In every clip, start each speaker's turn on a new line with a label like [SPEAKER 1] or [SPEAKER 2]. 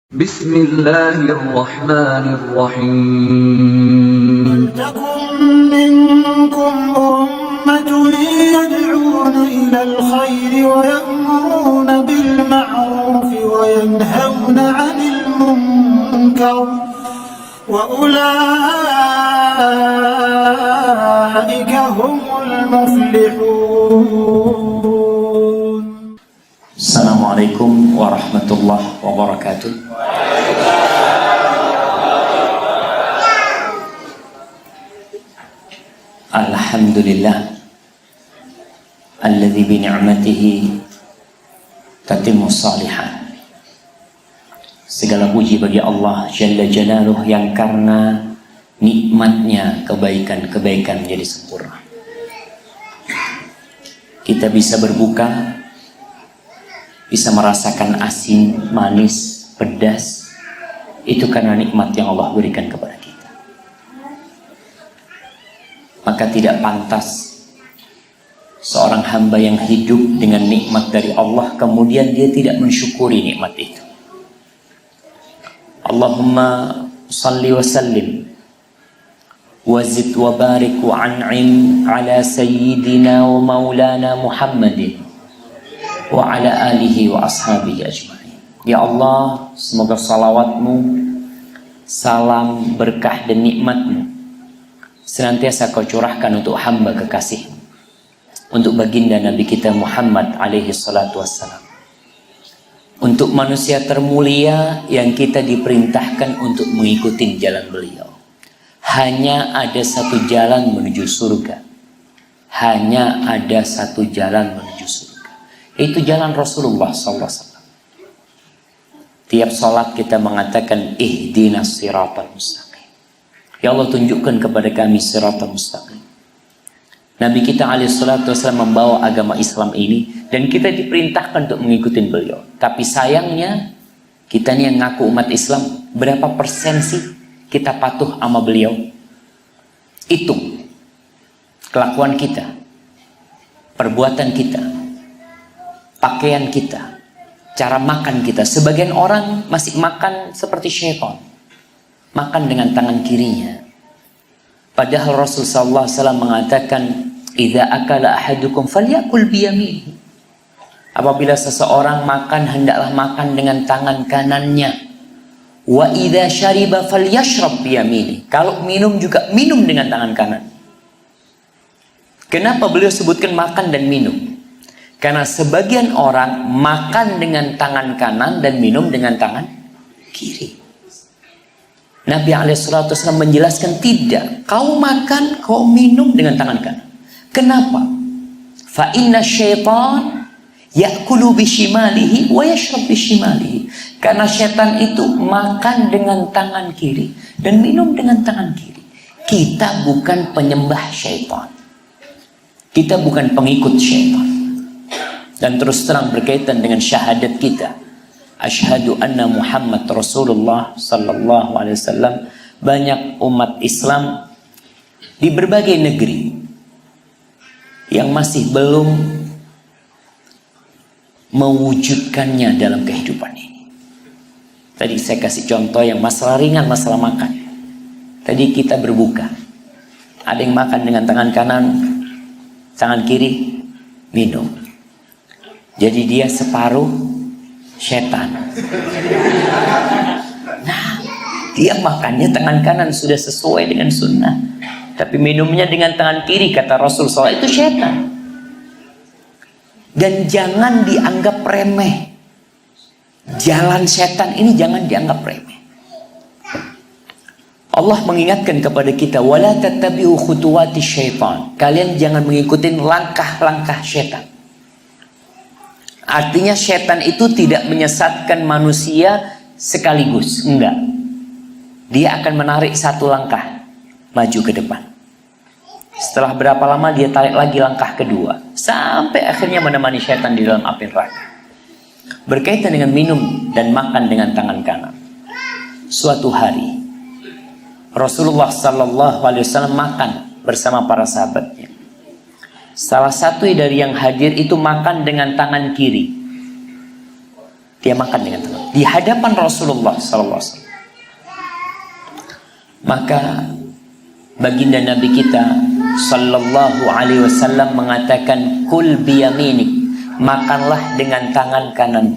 [SPEAKER 1] Bismillahirrahmanirrahim.
[SPEAKER 2] ولتكن منكم أمة يدعون إلى الخير ويأمرون بالمعروف وينهون عن المنكر وأولئك هم المفلحون.
[SPEAKER 3] Assalamualaikum warahmatullahi wabarakatuh. Alhamdulillah alladzi bi ni'matihi tatimmus shalihat. Segala puji bagi Allah Jalla Jalaluh yang karena nikmatnya kebaikan-kebaikan menjadi sempurna. Kita bisa berbuka, bisa merasakan asin, manis, pedas. Itu karena nikmat yang Allah berikan kepada kita. Maka tidak pantas seorang hamba yang hidup dengan nikmat dari Allah kemudian dia tidak mensyukuri nikmat itu. Allahumma salli wa sallim wa zid wa barik wa an'im ala sayyidina wa maulana Muhammadin wa ala alihi wa ashabihi ajma'in. Ya Allah, semoga salawatmu, salam, berkah dan nikmatmu senantiasa kau curahkan untuk hamba kekasihmu, untuk baginda Nabi kita Muhammad alaihi salatu wassalam, untuk manusia termulia yang kita diperintahkan untuk mengikuti jalan beliau. Hanya ada satu jalan menuju surga. Hanya ada satu jalan menuju surga. Itu jalan Rasulullah SAW. Tiap salat kita mengatakan ihdinas siratal mustaqim. Ya Allah, tunjukkan kepada kami siratal mustaqim. Nabi kita alaihi salatu wasallam membawa agama Islam ini dan kita diperintahkan untuk mengikuti beliau. Tapi sayangnya kita nih yang ngaku umat Islam, berapa persen sih kita patuh sama beliau? Itu kelakuan kita, perbuatan kita, pakaian kita, cara makan kita. Sebagian orang masih makan seperti syaitan, makan dengan tangan kirinya. Padahal Rasulullah SAW mengatakan, "Idza akala ahadukum falyakul biyaminihi." Apabila seseorang makan, hendaklah makan dengan tangan kanannya. Wa idza syariba falyashrab biyaminihi. Kalau minum juga minum dengan tangan kanan. Kenapa beliau sebutkan makan dan minum? Karena sebagian orang makan dengan tangan kanan dan minum dengan tangan kiri. Nabi SAW menjelaskan tidak. Kau makan, kau minum dengan tangan kanan. Kenapa? Fa inna syaitan ya'kulu bishimalihi wa yashrab bishimalihi. Karena syaitan itu makan dengan tangan kiri dan minum dengan tangan kiri. Kita bukan penyembah syaitan. Kita bukan pengikut syaitan. Dan terus terang berkaitan dengan syahadat kita. Asyhadu anna Muhammad Rasulullah sallallahu alaihi wasallam. Banyak umat Islam di berbagai negeri yang masih belum mewujudkannya dalam kehidupan ini. Tadi saya kasih contoh yang masalah ringan, masalah makan. Tadi kita berbuka. Ada yang makan dengan tangan kanan, tangan kiri minum. Jadi dia separuh setan. Nah, dia makannya tangan kanan sudah sesuai dengan sunnah, tapi minumnya dengan tangan kiri kata Rasul SAW itu setan. Dan jangan dianggap remeh. Jalan setan ini jangan dianggap remeh. Allah mengingatkan kepada kita, wala tattabi'u khutuwati syaitan. Kalian jangan mengikuti langkah-langkah setan. Artinya setan itu tidak menyesatkan manusia sekaligus. Enggak. Dia akan menarik satu langkah maju ke depan. Setelah berapa lama dia tarik lagi langkah kedua. Sampai akhirnya menemani setan di dalam api neraka. Berkaitan dengan minum dan makan dengan tangan kanan. Suatu hari Rasulullah SAW makan bersama para sahabatnya. Salah satu dari yang hadir itu makan dengan tangan kiri. Dia makan dengan tenang di hadapan Rasulullah SAW. Maka baginda Nabi kita Sallallahu Alaihi Wasallam mengatakan, kul biyaminik, makanlah dengan tangan kanan.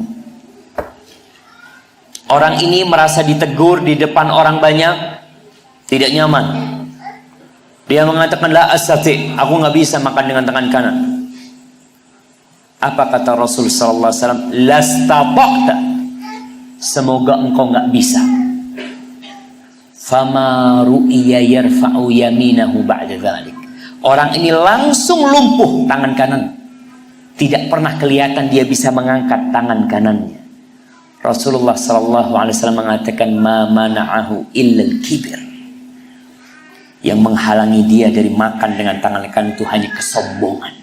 [SPEAKER 3] Orang ini merasa ditegur di depan orang banyak, tidak nyaman. Dia mengatakan, la astati, aku nggak bisa makan dengan tangan kanan. Apa kata Rasul Sallallahu Alaihi Wasallam? Lastata'ta, semoga engkau nggak bisa. Fama ru'iya yarfa'u yaminahu ba'da dzalik. Orang ini langsung lumpuh tangan kanan. Tidak pernah kelihatan dia bisa mengangkat tangan kanannya. Rasulullah sallallahu alaihi wasallam mengatakan, ma mana'ahu illa al-kibir. Yang menghalangi dia dari makan dengan tangan kanan itu hanya kesombongan.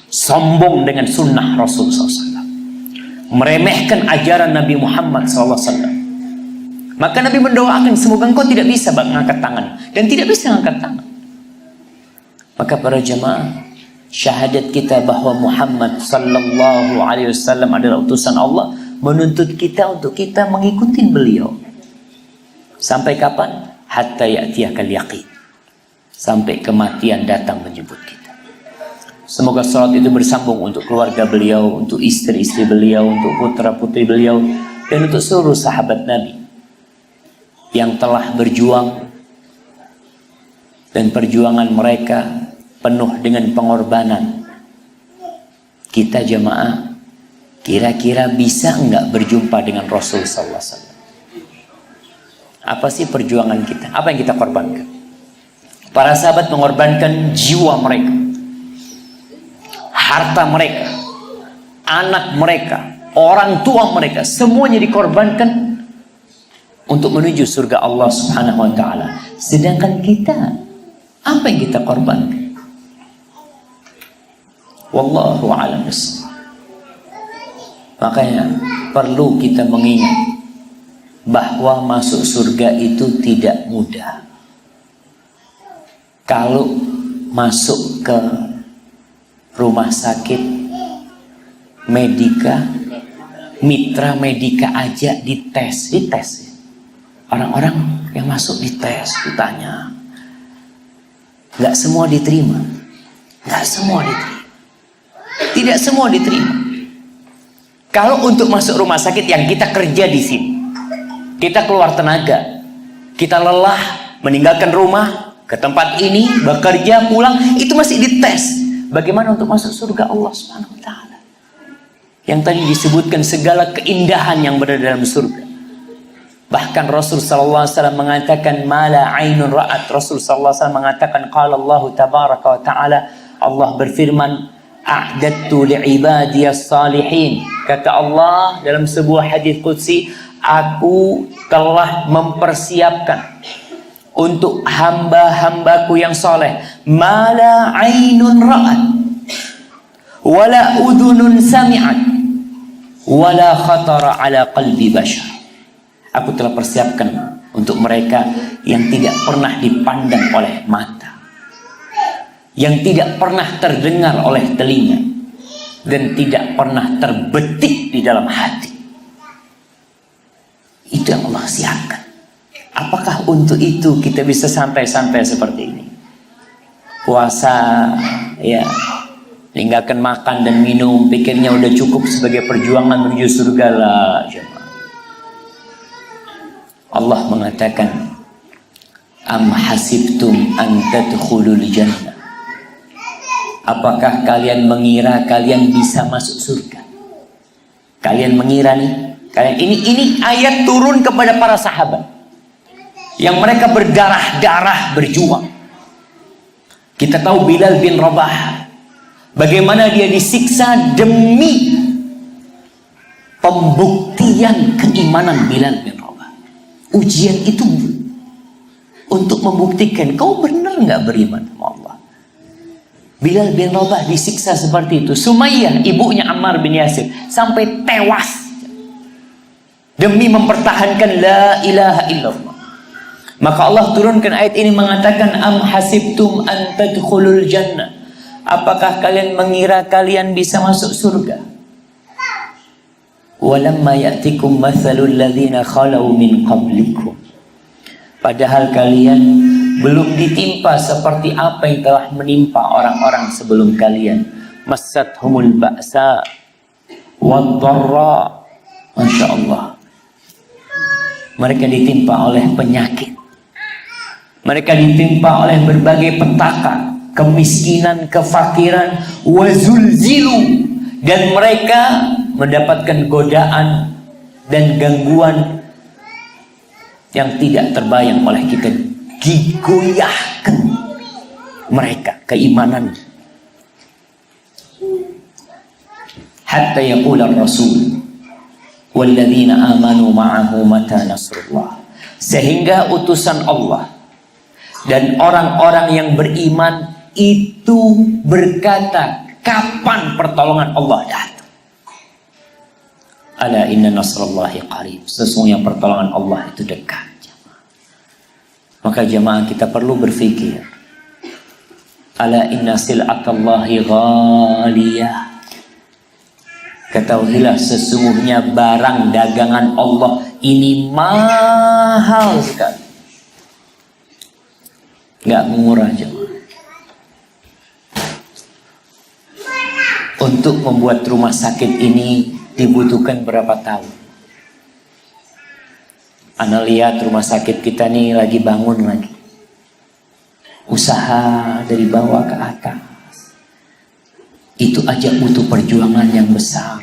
[SPEAKER 3] Sombong dengan sunnah Rasul SAW. Meremehkan ajaran Nabi Muhammad SAW. Maka Nabi mendoakan, semoga engkau tidak bisa mengangkat tangan. Dan tidak bisa mengangkat tangan. Maka para jemaah, syahadat kita bahwa Muhammad sallallahu alaihi wasallam adalah utusan Allah menuntut kita untuk kita mengikuti beliau. Sampai kapan? Hatta ya'tiyakal yaqin. Sampai kematian datang menjemput kita. Semoga salat itu bersambung untuk keluarga beliau, untuk istri-istri beliau, untuk putra-putri beliau, dan untuk seluruh sahabat Nabi yang telah berjuang, dan perjuangan mereka penuh dengan pengorbanan. Kita jemaah kira-kira bisa enggak berjumpa dengan Rasul sallallahu alaihi wasallam? Apa sih perjuangan kita? Apa yang kita korbankan? Para sahabat mengorbankan jiwa mereka, harta mereka, anak mereka, orang tua mereka, semuanya dikorbankan untuk menuju surga Allah Subhanahu wa taala. Sedangkan kita, apa yang kita korbankan? Wallahu a'lam bishawab. Makanya perlu kita mengingat bahwa masuk surga itu tidak mudah. Kalau masuk ke rumah sakit Medika, Mitra Medika aja dites. Orang-orang yang masuk dites, ditanya. Nggak semua diterima. Tidak semua diterima. Kalau untuk masuk rumah sakit yang kita kerja di sini, kita keluar tenaga, kita lelah, meninggalkan rumah, ke tempat ini, bekerja, pulang, itu masih dites. Bagaimana untuk masuk surga Allah Subhanahu wa taala? Yang tadi disebutkan segala keindahan yang berada dalam surga. Bahkan Rasul sallallahu alaihi wasallam mengatakan, mala ainun ra'at. Rasul sallallahu alaihi wasallam mengatakan, qala Allah tabaraka wa taala, Allah berfirman, a'dattu li'ibadiyas salihin. Kata Allah dalam sebuah hadis qudsi, aku telah mempersiapkan untuk hamba-hambaku yang soleh, mala ainun ra'at, wala udhunun sami'at, wala khatara ala qalbi bashar. Aku telah persiapkan untuk mereka yang tidak pernah dipandang oleh mata, yang tidak pernah terdengar oleh telinga, dan tidak pernah terbetik di dalam hati. Itu yang Allah siapkan. Apakah untuk itu kita bisa santai-santai seperti ini? Puasa, ya, tinggalkan makan dan minum, pikirnya udah cukup sebagai perjuangan menuju surga lah. Allah mengatakan, am hasibtum an tadkhulul jannah. Apakah kalian mengira kalian bisa masuk surga? Kalian mengira nih, kalian ini ayat turun kepada para sahabat yang mereka berdarah-darah berjuang. Kita tahu Bilal bin Rabah, bagaimana dia disiksa demi pembuktian keimanan Bilal bin Rabah. Ujian itu untuk membuktikan kau benar nggak beriman sama Allah. Bilal bin Rabah disiksa seperti itu. Sumayyah, ibunya Ammar bin Yasir, sampai tewas demi mempertahankan la ilaha illallah. Maka Allah turunkan ayat ini mengatakan, am hasibtum an tadkhulul jannah. Apakah kalian mengira kalian bisa masuk surga? walamma ya'tikum mathalul ladzina khalau min qablikum. Padahal kalian belum ditimpa seperti apa yang telah menimpa orang-orang sebelum kalian. Massathumul ba'sa wad-dharra. Masya Allah. Mereka ditimpa oleh penyakit. Mereka ditimpa oleh berbagai petaka, kemiskinan, kefakiran, wazulzilu, dan mereka mendapatkan godaan dan gangguan yang tidak terbayang oleh kita. Digoyahkan mereka keimanan. Hatta yaqula ar-rasul walladzina amanu ma'ahu mata nasrullah. Sehingga utusan Allah dan orang-orang yang beriman itu berkata, kapan pertolongan Allah datang? Ala inna nasrullahi qarib. Sesungguhnya pertolongan Allah itu dekat. Maka jemaah kita perlu berfikir, ala inna sil'atallahi ghaliyah. Ketahuilah sesungguhnya barang dagangan Allah ini mahal sekali. Nggak murah jemaah. Untuk membuat rumah sakit ini dibutuhkan berapa tahun? Anda lihat rumah sakit kita nih lagi bangun lagi. Usaha dari bawah ke atas. Itu aja butuh perjuangan yang besar.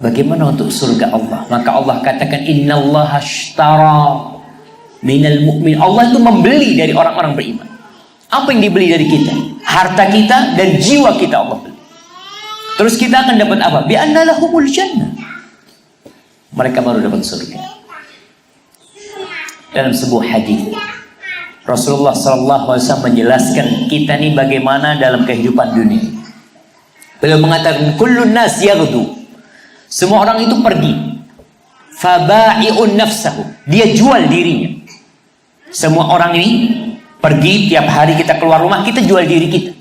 [SPEAKER 3] Bagaimana untuk surga Allah? Maka Allah katakan innallaha ashtara minal mu'min. Allah itu membeli dari orang-orang beriman. Apa yang dibeli dari kita? Harta kita dan jiwa kita Allah beli. Terus kita akan dapat apa? Bi anna lahumul jannah. Mereka baru dapat surga. Dalam sebuah hadis Rasulullah SAW menjelaskan kita nih bagaimana dalam kehidupan dunia. Beliau mengatakan kullun nas yaghdu. Semua orang itu pergi. Faba'i'un nafsahu. Dia jual dirinya. Semua orang ini pergi, tiap hari kita keluar rumah, kita jual diri kita.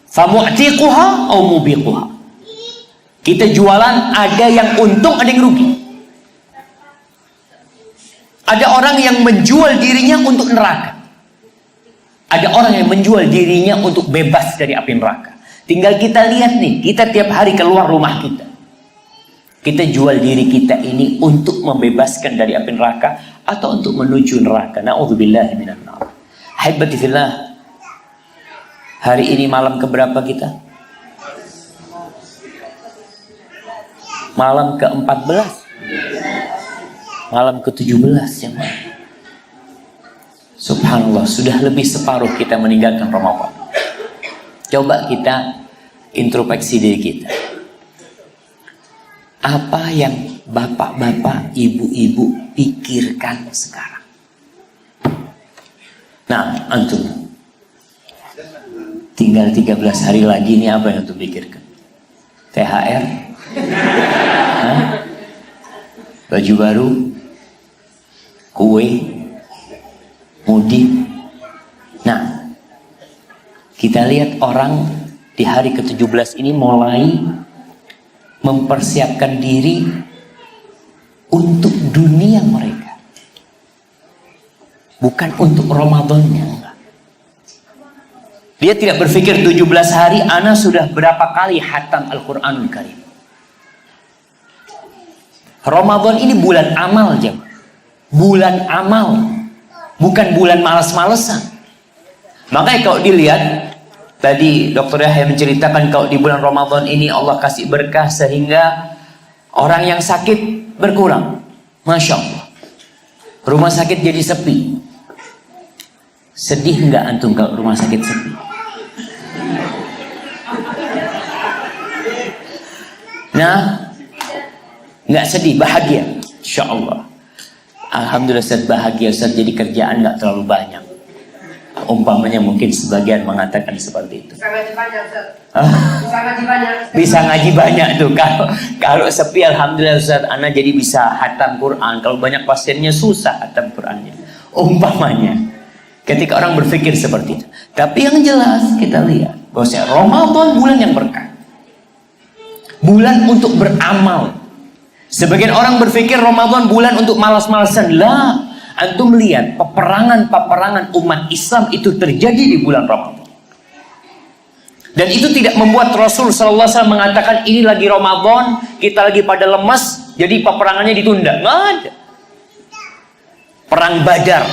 [SPEAKER 3] Famu'tiquha au mubiquha. Kita jualan, ada yang untung, ada yang rugi. Ada orang yang menjual dirinya untuk neraka. Ada orang yang menjual dirinya untuk bebas dari api neraka. Tinggal kita lihat nih, kita tiap hari keluar rumah kita. Kita jual diri kita ini untuk membebaskan dari api neraka atau untuk menuju neraka. Na'udzubillahi minan nar. Haibati fillah. Hari ini malam keberapa kita? Malam ke-14. Malam ke-17 ya. Subhanallah, sudah lebih separuh kita meninggalkan Ramadan. Coba kita introspeksi diri kita. Apa yang bapak-bapak, ibu-ibu pikirkan sekarang? Nah, antum tinggal 13 hari lagi ini apa yang antum pikirkan? THR? Hah? Baju baru? Kue? Mudik? Nah, kita lihat orang di hari ke-17 ini mulai mempersiapkan diri untuk dunia mereka. Bukan untuk Ramadannya. Dia tidak berpikir 17 hari ana sudah berapa kali khatam Al-Quranul Karim. Ramadan ini bulan amal jemaah. Bulan amal. Bukan bulan malas-malesan. Makanya kalau dilihat tadi Dr. Yahya menceritakan kalau di bulan Ramadan ini Allah kasih berkah sehingga orang yang sakit berkurang. Masya Allah. Rumah sakit jadi sepi. Sedih nggak antum kalau rumah sakit sepi? Nah, nggak sedih, bahagia. Insya Allah. Alhamdulillah Ustaz, bahagia Ustaz, jadi kerjaan nggak terlalu banyak. Umpamanya mungkin sebagian mengatakan seperti itu.
[SPEAKER 1] Bisa ngaji banyak Ustaz.
[SPEAKER 3] Bisa ngaji banyak. Bisa ngaji banyak tuh. Kalau sepi alhamdulillah Ustaz, ana jadi bisa hatam Quran. Kalau banyak pasiennya susah hatam Qurannya. Umpamanya. Ketika orang berpikir seperti itu. Tapi yang jelas kita lihat bahwasanya Ramadan bulan yang berkah. bulan untuk beramal. Sebagian orang berpikir Ramadan bulan untuk malas-malasan. Lah, antum lihat peperangan-peperangan umat Islam itu terjadi di bulan Ramadan. Dan itu tidak membuat Rasul SAW mengatakan ini lagi Ramadan, kita lagi pada lemas, jadi peperangannya ditunda. Nggak ada. Perang Badar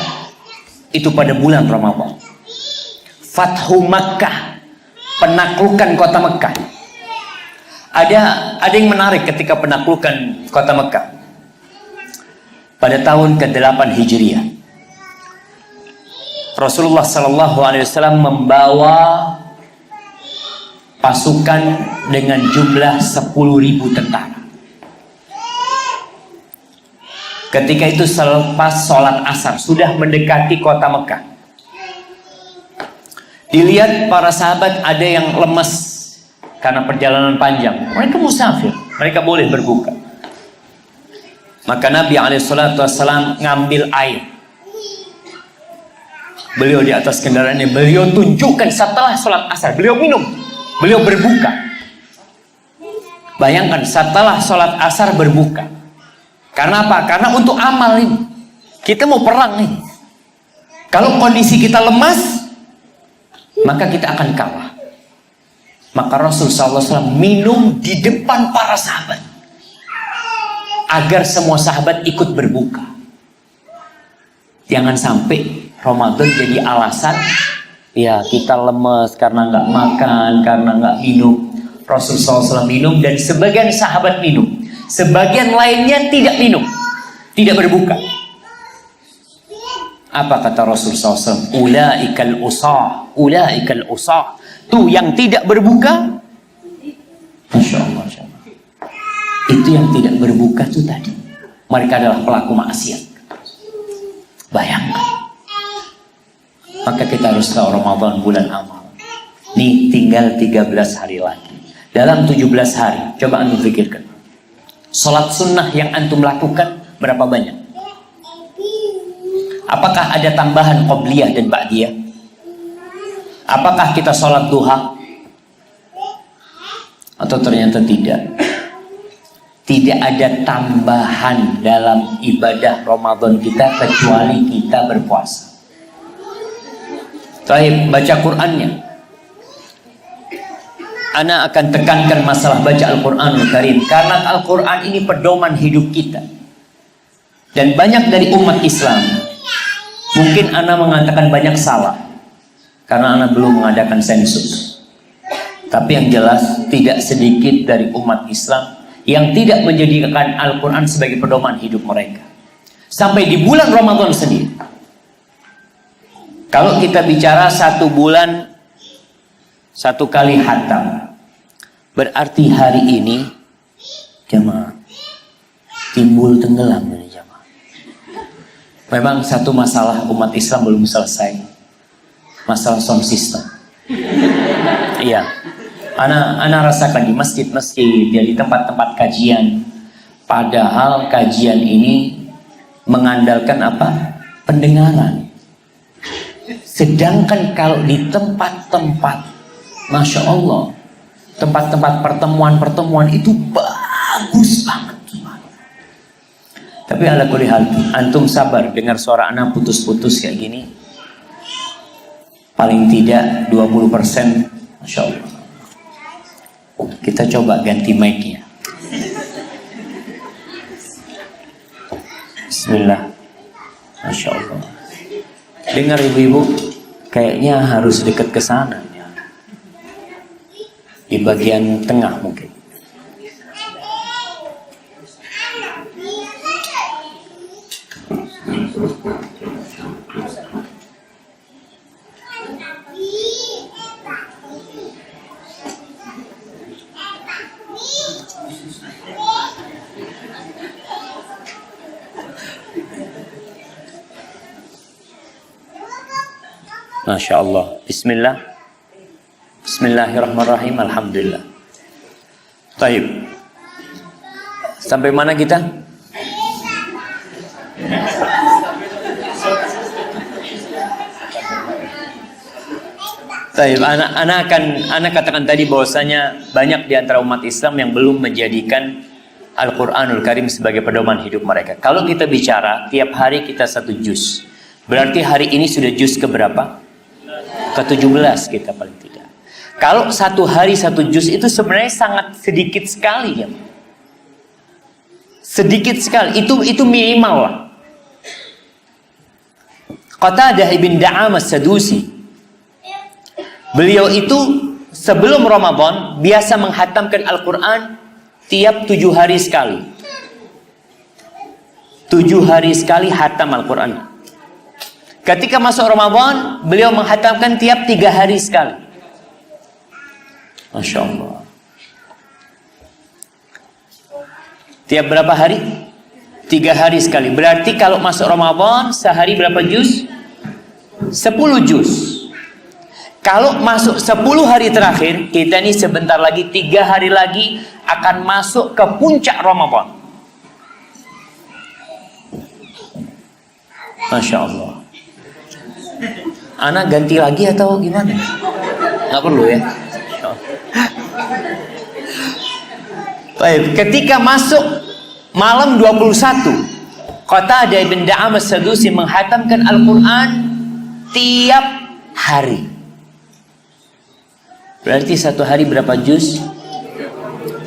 [SPEAKER 3] itu pada bulan Ramadan. Fathu Makkah, penaklukan kota Mekah. Ada yang menarik ketika penaklukan kota Mekah pada tahun ke-8 Hijriah. Rasulullah SAW membawa pasukan dengan jumlah 10.000 tentara. Ketika itu selepas sholat asar, sudah mendekati kota Mekah. Dilihat para sahabat ada yang lemas karena perjalanan panjang. Mereka musafir, mereka boleh berbuka. Maka Nabi SAW ngambil air. Beliau di atas kendaraannya, beliau tunjukkan setelah sholat asar, beliau minum, beliau berbuka. Bayangkan setelah sholat asar berbuka. Karena apa? Karena untuk amal ini. Kita mau perang nih. Kalau kondisi kita lemas, maka kita akan kalah. Maka Rasul SAW minum di depan para sahabat agar semua sahabat ikut berbuka. Jangan sampai Ramadan jadi alasan ya kita lemes karena nggak makan, karena nggak minum. Rasul SAW minum dan sebagian sahabat minum, sebagian lainnya tidak minum, tidak berbuka. Apa kata Rasul SAW? Ulaikal usah, ulaikal usah. Tuh yang tidak berbuka, Masya Allah, Masya Allah. Itu yang tidak berbuka tuh tadi, mereka adalah pelaku maksiat. Bayangkan. Maka kita harus tahu Ramadan bulan amal. Nih tinggal 13 hari lagi. Dalam 17 hari, coba antum pikirkan. Sholat sunnah yang antum lakukan berapa banyak? Apakah ada tambahan qobliyah dan ba'diyah? Apakah kita sholat duha? Atau ternyata tidak? Tidak ada tambahan dalam ibadah Ramadan kita kecuali kita berpuasa. Baik, baca Qur'annya. Ana akan tekankan masalah baca Al-Quranul Karim karena Al-Quran ini pedoman hidup kita. Dan banyak dari umat Islam, mungkin ana mengatakan banyak salah karena ana belum mengadakan sensus. Tapi yang jelas tidak sedikit dari umat Islam yang tidak menjadikan Al-Quran sebagai pedoman hidup mereka. Sampai di bulan Ramadan sendiri. Kalau kita bicara 1 bulan 1 kali khatam, berarti hari ini jamaah timbul tenggelam dari jamaah. Memang satu masalah umat Islam belum selesai, masalah sound system. Iya, ana rasakan di masjid-masjid, ya di tempat-tempat kajian. Padahal kajian ini mengandalkan apa? Pendengaran. Sedangkan kalau di tempat-tempat, Masya Allah, tempat-tempat pertemuan-pertemuan itu bagus banget. Tapi ala kulli hal, antum sabar dengar suara anak putus-putus kayak gini. Paling tidak 20%, Masya Allah. Kita coba ganti mic-nya. Bismillah. Masya Allah. Dengar ibu-ibu, kayaknya harus dekat ke sana. Di bagian tengah mungkin. Masya Allah. Bismillah. Bismillahirrahmanirrahim. Alhamdulillah. Taib. Sampai mana kita? Baik, anak katakan tadi bahwasanya banyak di antara umat Islam yang belum menjadikan Al-Quranul Karim sebagai pedoman hidup mereka. Kalau kita bicara tiap hari kita 1 juz, berarti hari ini sudah juz keberapa? Ke-17 kita paling tidak. Kalau 1 hari 1 juz itu sebenarnya sangat sedikit sekali ya. Sedikit sekali, itu minimal lah. Qatadah ibn Da'amah As-Sadusi, beliau itu sebelum Ramadan biasa menghatamkan Al-Quran tiap 7 hari sekali. 7 hari sekali hatam Al-Quran. Ketika masuk Ramadan, beliau menghatamkan tiap 3 hari sekali. Masya Allah. Tiap berapa hari? 3 hari sekali. Berarti kalau masuk Ramadan, sehari berapa juz? 10 juz. Kalau masuk 10 hari terakhir, kita ini sebentar lagi 3 hari lagi akan masuk ke puncak Ramadan. Masya Allah. Anak ganti lagi atau gimana? Nggak perlu ya. Baik, ketika masuk malam 21, Qatadah ibn Da'amah As-Sadusi menghatamkan Al-Quran tiap hari. Berarti 1 hari berapa juz?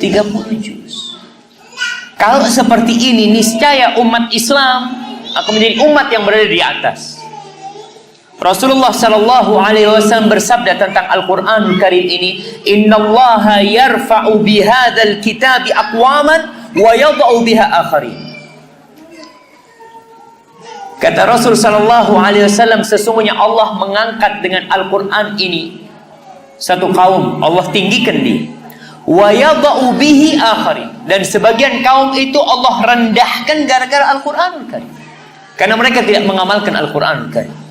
[SPEAKER 3] 30 juz. Kalau seperti ini, niscaya umat Islam akan menjadi umat yang berada di atas. Rasulullah Shallallahu Alaihi Wasallam bersabda tentang Al-Quranul Karim ini, Innallaha yarfa'u bihadzal kitabi aqwaman wa yada'u biha akharin. Kata Rasul Shallallahu Alaihi Wasallam, sesungguhnya Allah mengangkat dengan Al-Quran ini satu kaum, Allah tinggikan dia. Wa yada'u bihi akharin, dan sebagian kaum itu Allah rendahkan gara-gara Al-Quranul Karim, karena mereka tidak mengamalkan Al-Quranul Karim.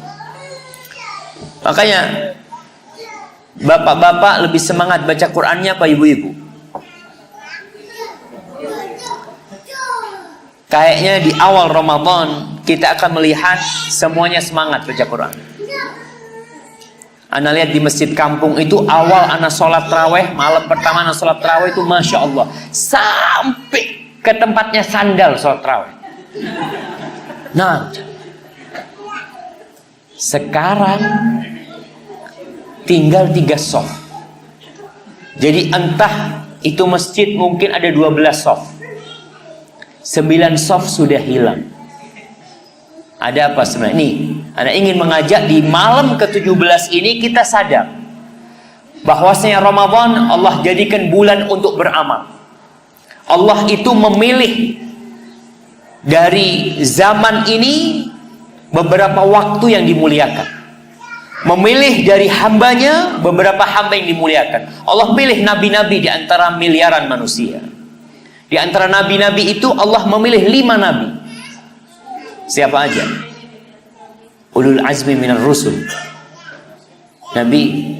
[SPEAKER 3] Makanya bapak-bapak lebih semangat baca Qurannya apa ibu-ibu? Kayaknya di awal Ramadan kita akan melihat semuanya semangat baca Quran. Ana lihat di masjid kampung itu, awal ana sholat tarawih, malam pertama ana sholat tarawih itu Masya Allah, sampai ke tempatnya sandal sholat tarawih. Nah, sekarang tinggal 3 shaf. Jadi entah itu masjid mungkin ada 12 shaf, 9 shaf sudah hilang. Ada apa sebenarnya? Nih, Anda ingin mengajak di malam ke-17 ini kita sadar bahwasanya Ramadan Allah jadikan bulan untuk beramal. Allah itu memilih dari zaman ini beberapa waktu yang dimuliakan, memilih dari hambanya beberapa hamba yang dimuliakan. Allah pilih nabi-nabi di antara miliaran manusia. Di antara nabi-nabi itu Allah memilih 5 nabi. Siapa aja? Ulul azmi minar rusul. Nabi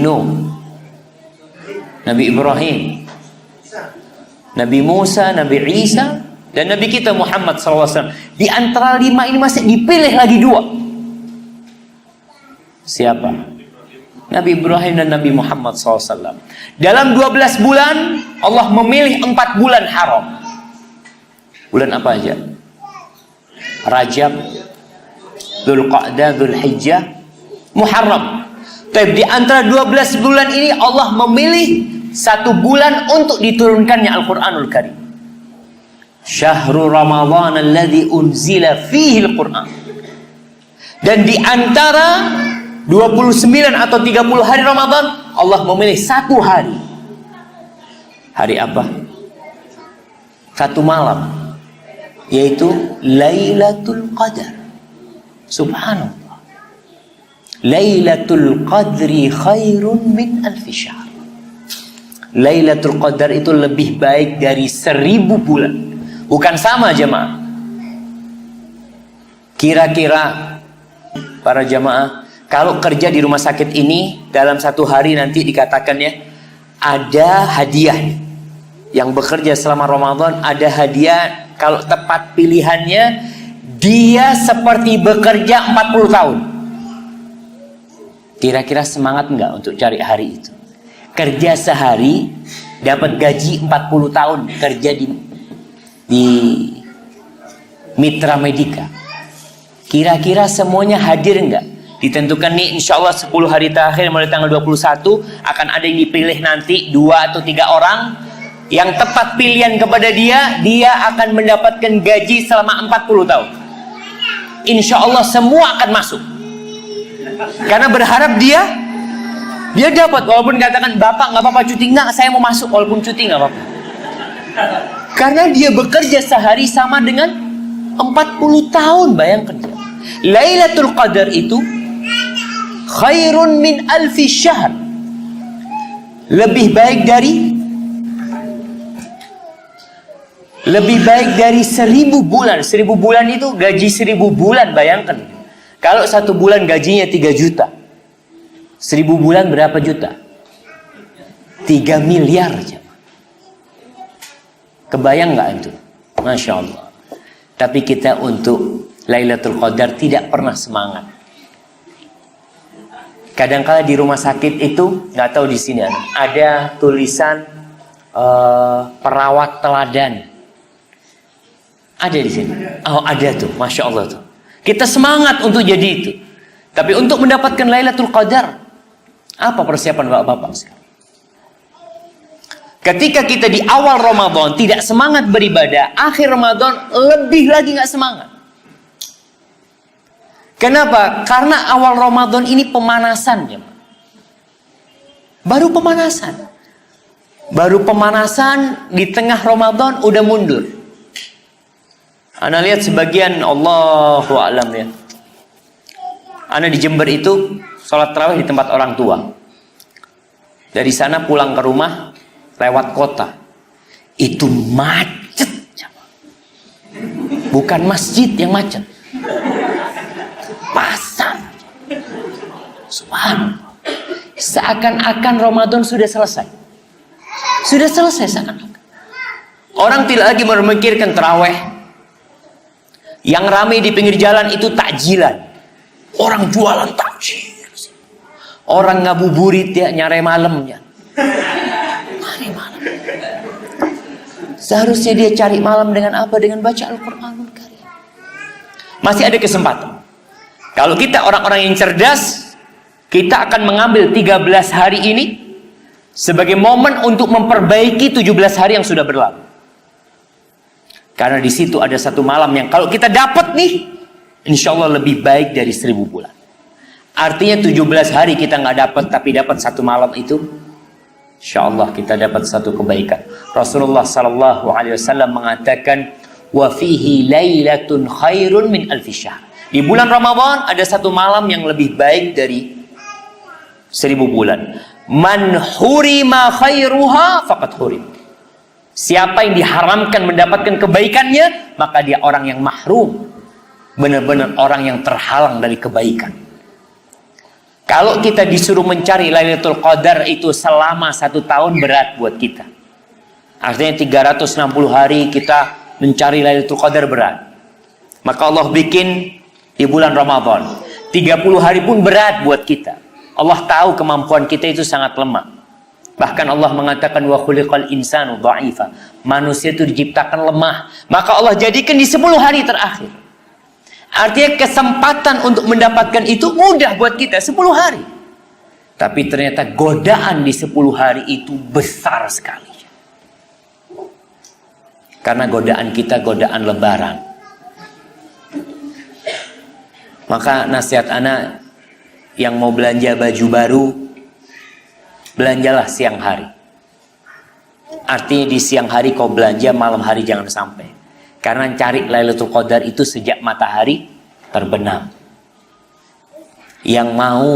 [SPEAKER 3] Nuh, Nabi Ibrahim, Nabi Musa, Nabi Isa, dan Nabi kita Muhammad SAW. Di antara 5 ini masih dipilih lagi 2. Siapa? Nabi Ibrahim dan Nabi Muhammad SAW. Dalam 12 bulan Allah memilih 4 bulan haram. Bulan apa aja? Rajab, Dzulqa'dah, Dzulhijjah, Muharram. Tapi di antara 12 bulan ini Allah memilih 1 bulan untuk diturunkannya Al-Quranul Karim. Syahrul Ramadhan alladzi unzila fihi Al-Quran. Dan di antara 29 atau 30 hari Ramadan Allah memilih 1 hari. Hari apa? 1 malam, yaitu Lailatul Qadar. Subhanallah. Lailatul Qadri khairun min alfi syahr. Lailatul Qadar itu lebih baik dari 1000 bulan. Bukan sama jemaah. Kira-kira para jemaah, kalau kerja di rumah sakit ini dalam 1 hari nanti dikatakan ya, ada hadiah. Yang bekerja selama Ramadan ada hadiah. Kalau tepat pilihannya, dia seperti bekerja 40 tahun. Kira-kira semangat nggak untuk cari hari itu? Kerja sehari dapat gaji 40 tahun kerja di Mitra Medika. Kira-kira semuanya hadir nggak? Ditentukan nih insya Allah 10 hari terakhir mulai tanggal 21 akan ada yang dipilih nanti 2 atau 3 orang yang tepat pilihan kepada dia akan mendapatkan gaji selama 40 tahun. Insya Allah semua akan masuk. Karena berharap dia dapat, walaupun katakan bapak nggak apa-apa cuti, nggak, saya mau masuk walaupun cuti nggak apa-apa. Karena dia bekerja sehari sama dengan 40 tahun, bayangkan. Lailatul Qadar itu khairun min alfi syahr, lebih baik dari 1000 bulan. 1000 bulan itu gaji 1000 bulan, bayangkan. Kalau 1 bulan gajinya 3 juta, 1000 bulan berapa juta? 3 miliar. Kebayang nggak itu? Masya Allah. Tapi kita untuk Lailatul Qadar tidak pernah semangat. Kadang-kala di rumah sakit itu, nggak tahu di sini ada tulisan perawat teladan. Ada di sini. Oh, ada tuh, Masya Allah tuh. Kita semangat untuk jadi itu. Tapi untuk mendapatkan Lailatul Qadar, apa persiapan bapak-bapak sekarang? Ketika kita di awal Ramadan tidak semangat beribadah, akhir Ramadan lebih lagi nggak semangat. Kenapa? Karena awal Ramadan ini pemanasan, ya. Baru pemanasan di tengah Ramadan udah mundur. Ana lihat sebagian, Allahu a'lam ya. Ana di Jember itu sholat tarawih di tempat orang tua. Dari sana pulang ke rumah lewat kota. Itu macet. Bukan masjid yang macet. Pasar. Subhanallah. Seakan-akan Ramadan sudah selesai. Sudah selesai seakan-akan. Orang tidak lagi memikirkan tarawih. Yang ramai di pinggir jalan itu takjilan. Orang jualan takjil. Orang ngabuburit ya, nyare malamnya. Nyare malam. Seharusnya dia cari malam dengan apa? Dengan baca Al-Quranul Karim. Masih ada kesempatan. Kalau kita orang-orang yang cerdas, kita akan mengambil 13 hari ini sebagai momen untuk memperbaiki 17 hari yang sudah berlalu. Karena di situ ada satu malam yang kalau kita dapat nih, insya Allah lebih baik dari 1000 bulan. Artinya 17 hari kita nggak dapat, tapi dapat satu malam itu, insya Allah kita dapat satu kebaikan. Rasulullah SAW mengatakan, wa fihi lailatun khairun min alfi syahr. Di bulan Ramadan ada satu malam yang lebih baik dari 1000 bulan. Man hurima khairuha faqad hurim. Siapa yang diharamkan mendapatkan kebaikannya, maka dia orang yang mahrum. Benar-benar orang yang terhalang dari kebaikan. Kalau kita disuruh mencari Lailatul Qadar itu selama 1 tahun, berat buat kita. Artinya 360 hari kita mencari Lailatul Qadar berat. Maka Allah bikin di bulan Ramadan 30 hari pun berat buat kita. Allah tahu kemampuan kita itu sangat lemah. Bahkan Allah mengatakan wa khuliqal insanu dha'ifa. Manusia itu diciptakan lemah. Maka Allah jadikan di 10 hari terakhir. Artinya kesempatan untuk mendapatkan itu mudah buat kita 10 hari. Tapi ternyata godaan di 10 hari itu besar sekali. Karena godaan kita godaan lebaran. Maka nasihat anak yang mau belanja baju baru, belanjalah siang hari. Artinya di siang hari kau belanja, malam hari jangan sampai. Karena cari Lailatul Qadar itu sejak matahari terbenam. Yang mau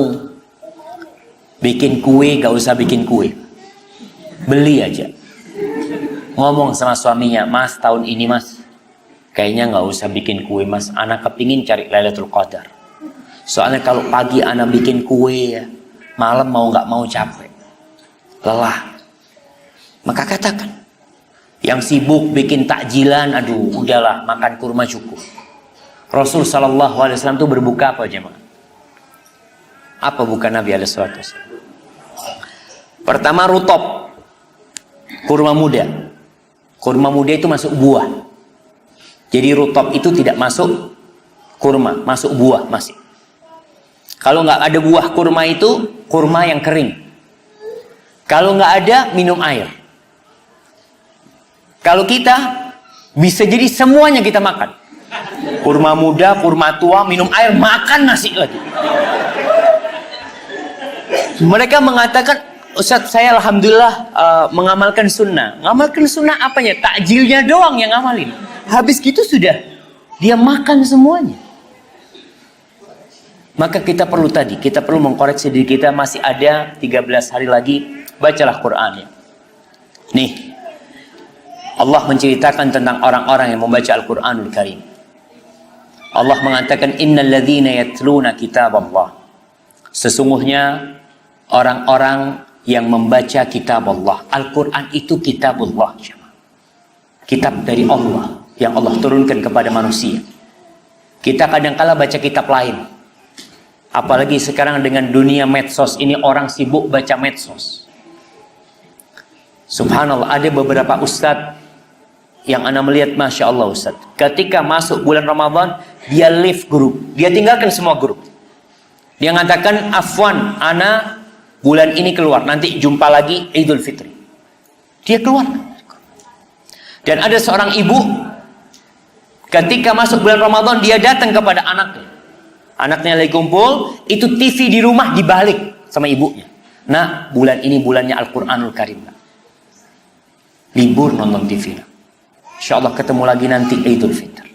[SPEAKER 3] bikin kue, gak usah bikin kue. Beli aja. Ngomong sama suaminya, mas tahun ini mas, kayaknya gak usah bikin kue mas. Anak kepingin cari Lailatul Qadar. Soalnya kalau pagi anak bikin kue ya, malam mau gak mau capek. Lelah. Maka katakan, yang sibuk bikin takjilan, aduh udahlah makan kurma cukup. Rasul SAW itu berbuka apa jemaah? Apa bukan Nabi alaihi salatu wasallam? Pertama rutop, kurma muda. Kurma muda itu masuk buah. Jadi rutop itu tidak masuk kurma, masuk buah masih. Kalau nggak ada buah kurma itu kurma yang kering. Kalau nggak ada, minum air. Kalau kita bisa jadi semuanya kita makan. Kurma muda, kurma tua, minum air, makan nasi lagi. Mereka mengatakan, Ustaz, saya alhamdulillah mengamalkan sunnah. Mengamalkan sunnah apanya? Takjilnya doang yang ngamalin. Habis gitu sudah, dia makan semuanya. Maka kita perlu mengkoreksi diri kita, masih ada 13 hari lagi, bacalah Quran ya. Nih, Allah menceritakan tentang orang-orang yang membaca Al-Quranul Karim. Allah mengatakan, innal ladzina yatluna kitab Allah. Sesungguhnya orang-orang yang membaca kitab Allah. Al-Quran itu kitabullah. Kitab dari Allah yang Allah turunkan kepada manusia. Kita kadang-kala baca kitab lain. Apalagi sekarang dengan dunia medsos ini, orang sibuk baca medsos. Subhanallah, ada beberapa ustadz yang ana melihat, Masya Allah ustadz, ketika masuk bulan Ramadan, dia leave grup. Dia tinggalkan semua grup. Dia mengatakan, afwan, ana bulan ini keluar, nanti jumpa lagi Idul Fitri. Dia keluar. Dan ada seorang ibu, ketika masuk bulan Ramadan, dia datang kepada anaknya. Anaknya lagi kumpul, itu TV di rumah dibalik sama ibunya. Nah, bulan ini bulannya Al-Quranul Karim. Libur nonton TV. Insya Allah ketemu lagi nanti Idul Fitri.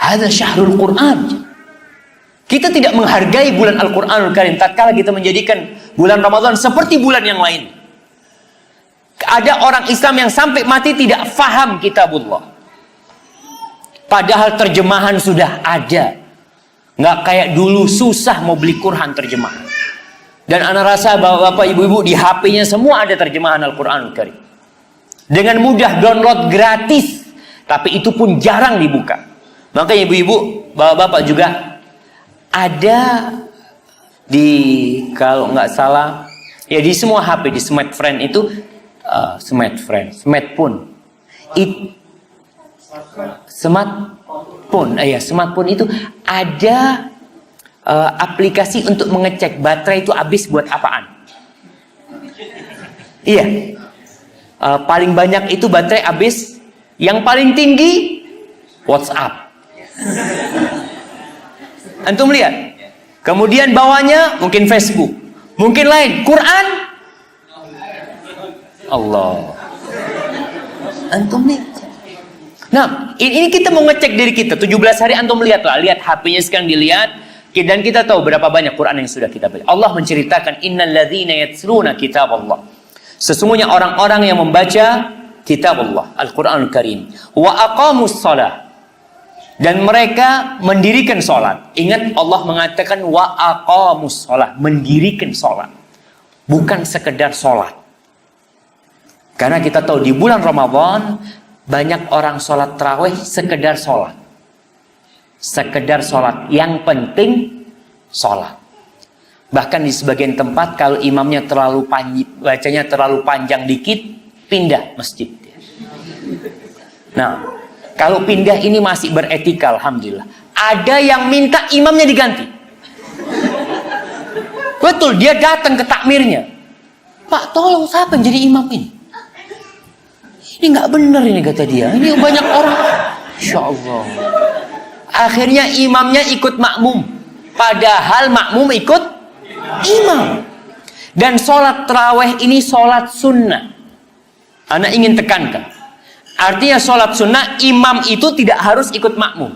[SPEAKER 3] Hadza syahrul Quran. Kita tidak menghargai bulan Al-Quranul Karim tatkala kita menjadikan bulan Ramadan seperti bulan yang lain. Ada orang Islam yang sampai mati tidak faham kitabullah. Padahal terjemahan sudah ada. Nggak kayak dulu susah mau beli Quran terjemahan. Dan ana rasa bahwa bapak ibu-ibu di HP-nya semua ada terjemahan Al-Quranul Karim. Dengan mudah download gratis. Tapi itu pun jarang dibuka. Maka ibu-ibu, bapak-bapak juga ada di, kalau nggak salah, ya di semua HP, di smartphone itu, smartphone itu ada aplikasi untuk mengecek baterai itu habis buat apaan. Iya. Paling banyak itu baterai habis, yang paling tinggi WhatsApp. Antum lihat. Kemudian bawahnya mungkin Facebook, mungkin lain Quran. Allah. Antum lihat. Nah, ini kita mau ngecek diri kita. 17 hari antum lihatlah, lihat HP-nya sekarang dilihat, dan kita tahu berapa banyak Quran yang sudah kita baca. Allah menceritakan, innal ladzina yatluna kitab Allah. Sesungguhnya orang-orang yang membaca kitab Allah, Al-Quranul Karim, wa aqamus shalah, dan mereka mendirikan sholat. Ingat, Allah mengatakan wa aqamus shalah, mendirikan sholat, bukan sekedar sholat. Karena kita tahu di bulan Ramadan banyak orang sholat tarawih sekedar sholat. Sekedar sholat. Yang penting sholat. Bahkan di sebagian tempat kalau imamnya bacanya terlalu panjang dikit, pindah masjid. Nah, kalau pindah ini masih beretika, alhamdulillah. Ada yang minta imamnya diganti. Betul, dia datang ke takmirnya. Pak, tolong siapa yang jadi imam ini? Ini nggak benar ini, kata dia. Ini banyak orang. Insya Allah. Akhirnya imamnya ikut makmum. Padahal makmum ikut imam. Dan sholat tarawih ini sholat sunnah. Anak ingin tekankan. Artinya sholat sunnah, imam itu tidak harus ikut makmum.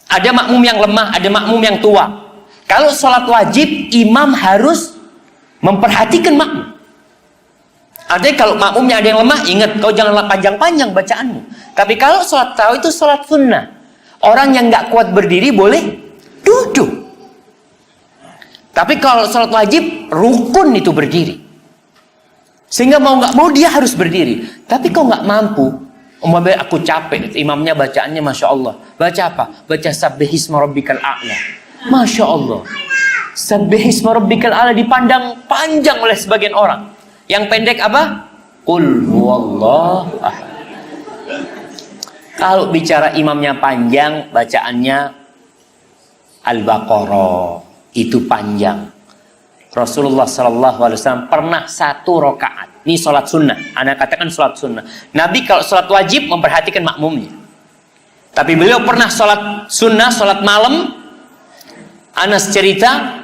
[SPEAKER 3] Ada makmum yang lemah, ada makmum yang tua. Kalau sholat wajib, imam harus memperhatikan makmum. Artinya kalau makmumnya ada yang lemah, ingat, kau janganlah panjang-panjang bacaanmu. Tapi kalau sholat tarawih itu sholat sunnah. Orang yang nggak kuat berdiri boleh duduk. Tapi kalau sholat wajib, rukun itu berdiri. Sehingga mau nggak mau dia harus berdiri. Tapi kau nggak mampu, umpamanya aku capek, imamnya bacaannya Masya Allah. Baca apa? Baca sabbihisma rabbikal a'la. Masya Allah. Sabbihisma rabbikal a'la dipandang panjang oleh sebagian orang. Yang pendek apa? Qul huwallahu ahad. Kalau bicara imamnya panjang, bacaannya Al-Baqarah. Itu panjang. Rasulullah SAW pernah 1 rakaat. Ini sholat sunnah. Anda katakan sholat sunnah. Nabi kalau sholat wajib memperhatikan makmumnya. Tapi beliau pernah sholat sunnah, sholat malam. Anas cerita,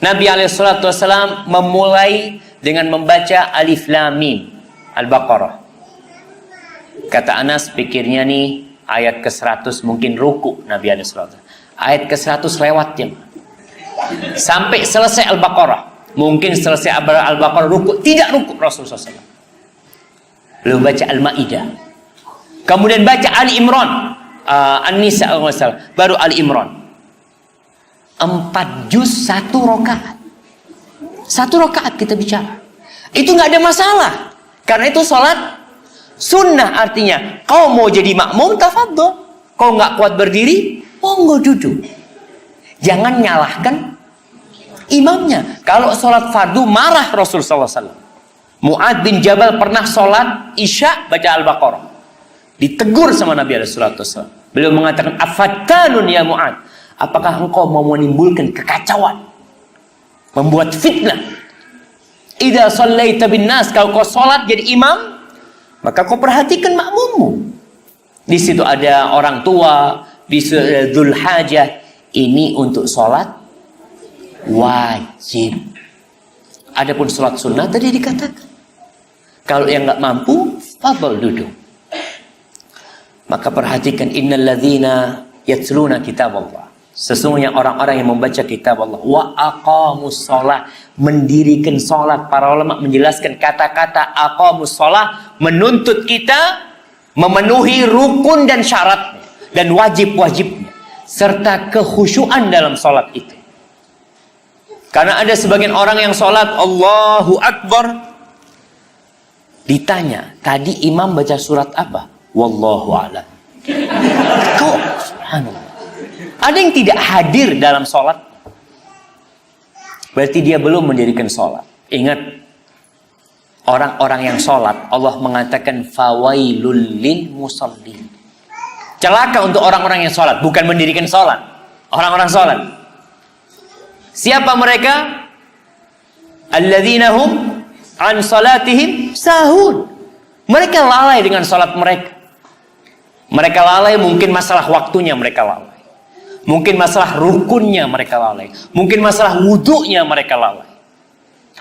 [SPEAKER 3] Nabi SAW memulai dengan membaca Alif Lam Mim Al-Baqarah. Kata Anas, pikirnya nih ayat ke-100 mungkin ruku Nabi SAW. Ayat ke-100 lewat jam. Sampai selesai Al-Baqarah. Mungkin selesai Al-Baqarah ruku. Tidak ruku Rasulullah SAW. Belum baca Al-Ma'idah. Kemudian baca Ali Imran. An-Nisa baru Ali Imran. 4 juz 1 rakaat. 1 rakaat kita bicara. Itu nggak ada masalah. Karena itu sholat sunnah, artinya kau mau jadi makmum, tafadhol. Kau nggak kuat berdiri, monggo duduk. Jangan nyalahkan imamnya. Kalau sholat fardu marah Rasulullah SAW. Mu'ad bin Jabal pernah sholat Isya baca Al-Baqarah. Ditegur sama Nabi SAW. Beliau mengatakan, afattanun ya Mu'ad. Apakah engkau mau menimbulkan kekacauan? Membuat fitnah. Idza shallaita bin nas, kalau kau sholat jadi imam, maka kau perhatikan makmummu. Di situ ada orang tua, di Dzul Hajah. Ini untuk sholat wajib. Adapun sholat sunnah tadi dikatakan. Kalau yang nggak mampu, fadhol duduk. Maka perhatikan, innalladzina yatluna kitab Allah. Sesungguhnya orang-orang yang membaca kitab Allah, wa aqamus shalah, mendirikan salat. Para ulama menjelaskan kata-kata aqamus shalah menuntut kita memenuhi rukun dan syaratnya dan wajib-wajibnya serta kekhusyuan dalam salat itu. Karena ada sebagian orang yang salat Allahu Akbar, ditanya, tadi imam baca surat apa? Wallahu a'lam. Kok subhanallah. Ada yang tidak hadir dalam sholat, berarti dia belum mendirikan sholat. Ingat, orang-orang yang sholat, Allah mengatakan fawailul lil musallin. Celaka untuk orang-orang yang sholat, bukan mendirikan sholat. Orang-orang sholat. Siapa mereka? Alladzina hum an salatihim sahun. Mereka lalai dengan sholat mereka. Mereka lalai, mungkin masalah waktunya mereka lalai. Mungkin masalah rukunnya mereka lalai. Mungkin masalah wudunya mereka lalai.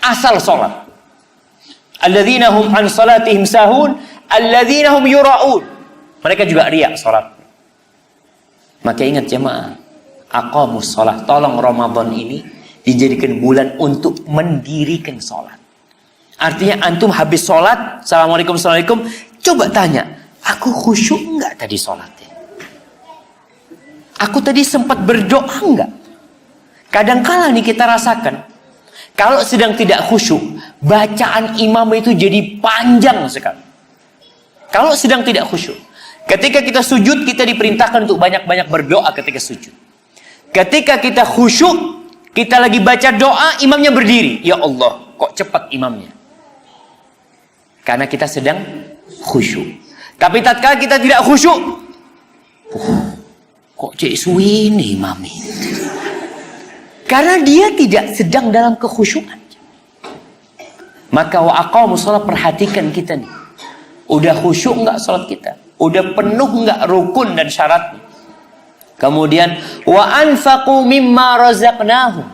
[SPEAKER 3] Asal sholat. Alladzina hum an salatihim sahun, alladzina hum yura'un. Mereka juga riak sholat. Maka ingat jemaah, aqamus sholat. Tolong Ramadan ini dijadikan bulan untuk mendirikan sholat. Artinya antum habis sholat, assalamualaikum, assalamualaikum, coba tanya, aku khusyuk enggak tadi sholatnya? Aku tadi sempat berdoa enggak? Kadangkala nih kita rasakan, kalau sedang tidak khusyuk, bacaan imam itu jadi panjang sekali. Kalau sedang tidak khusyuk, ketika kita sujud, kita diperintahkan untuk banyak-banyak berdoa ketika sujud. Ketika kita khusyuk, kita lagi baca doa, imamnya berdiri. Ya Allah, kok cepat imamnya? Karena kita sedang khusyuk. Tapi tatkala kita tidak khusyuk, kok cek suwi nih mami? Karena dia tidak sedang dalam kekhusyukan. Maka wa aqamus shalah, perhatikan kita nih. Udah khusyuk enggak salat kita? Udah penuh enggak rukun dan syaratnya? Kemudian wa anfaqu mimma razaqnahum.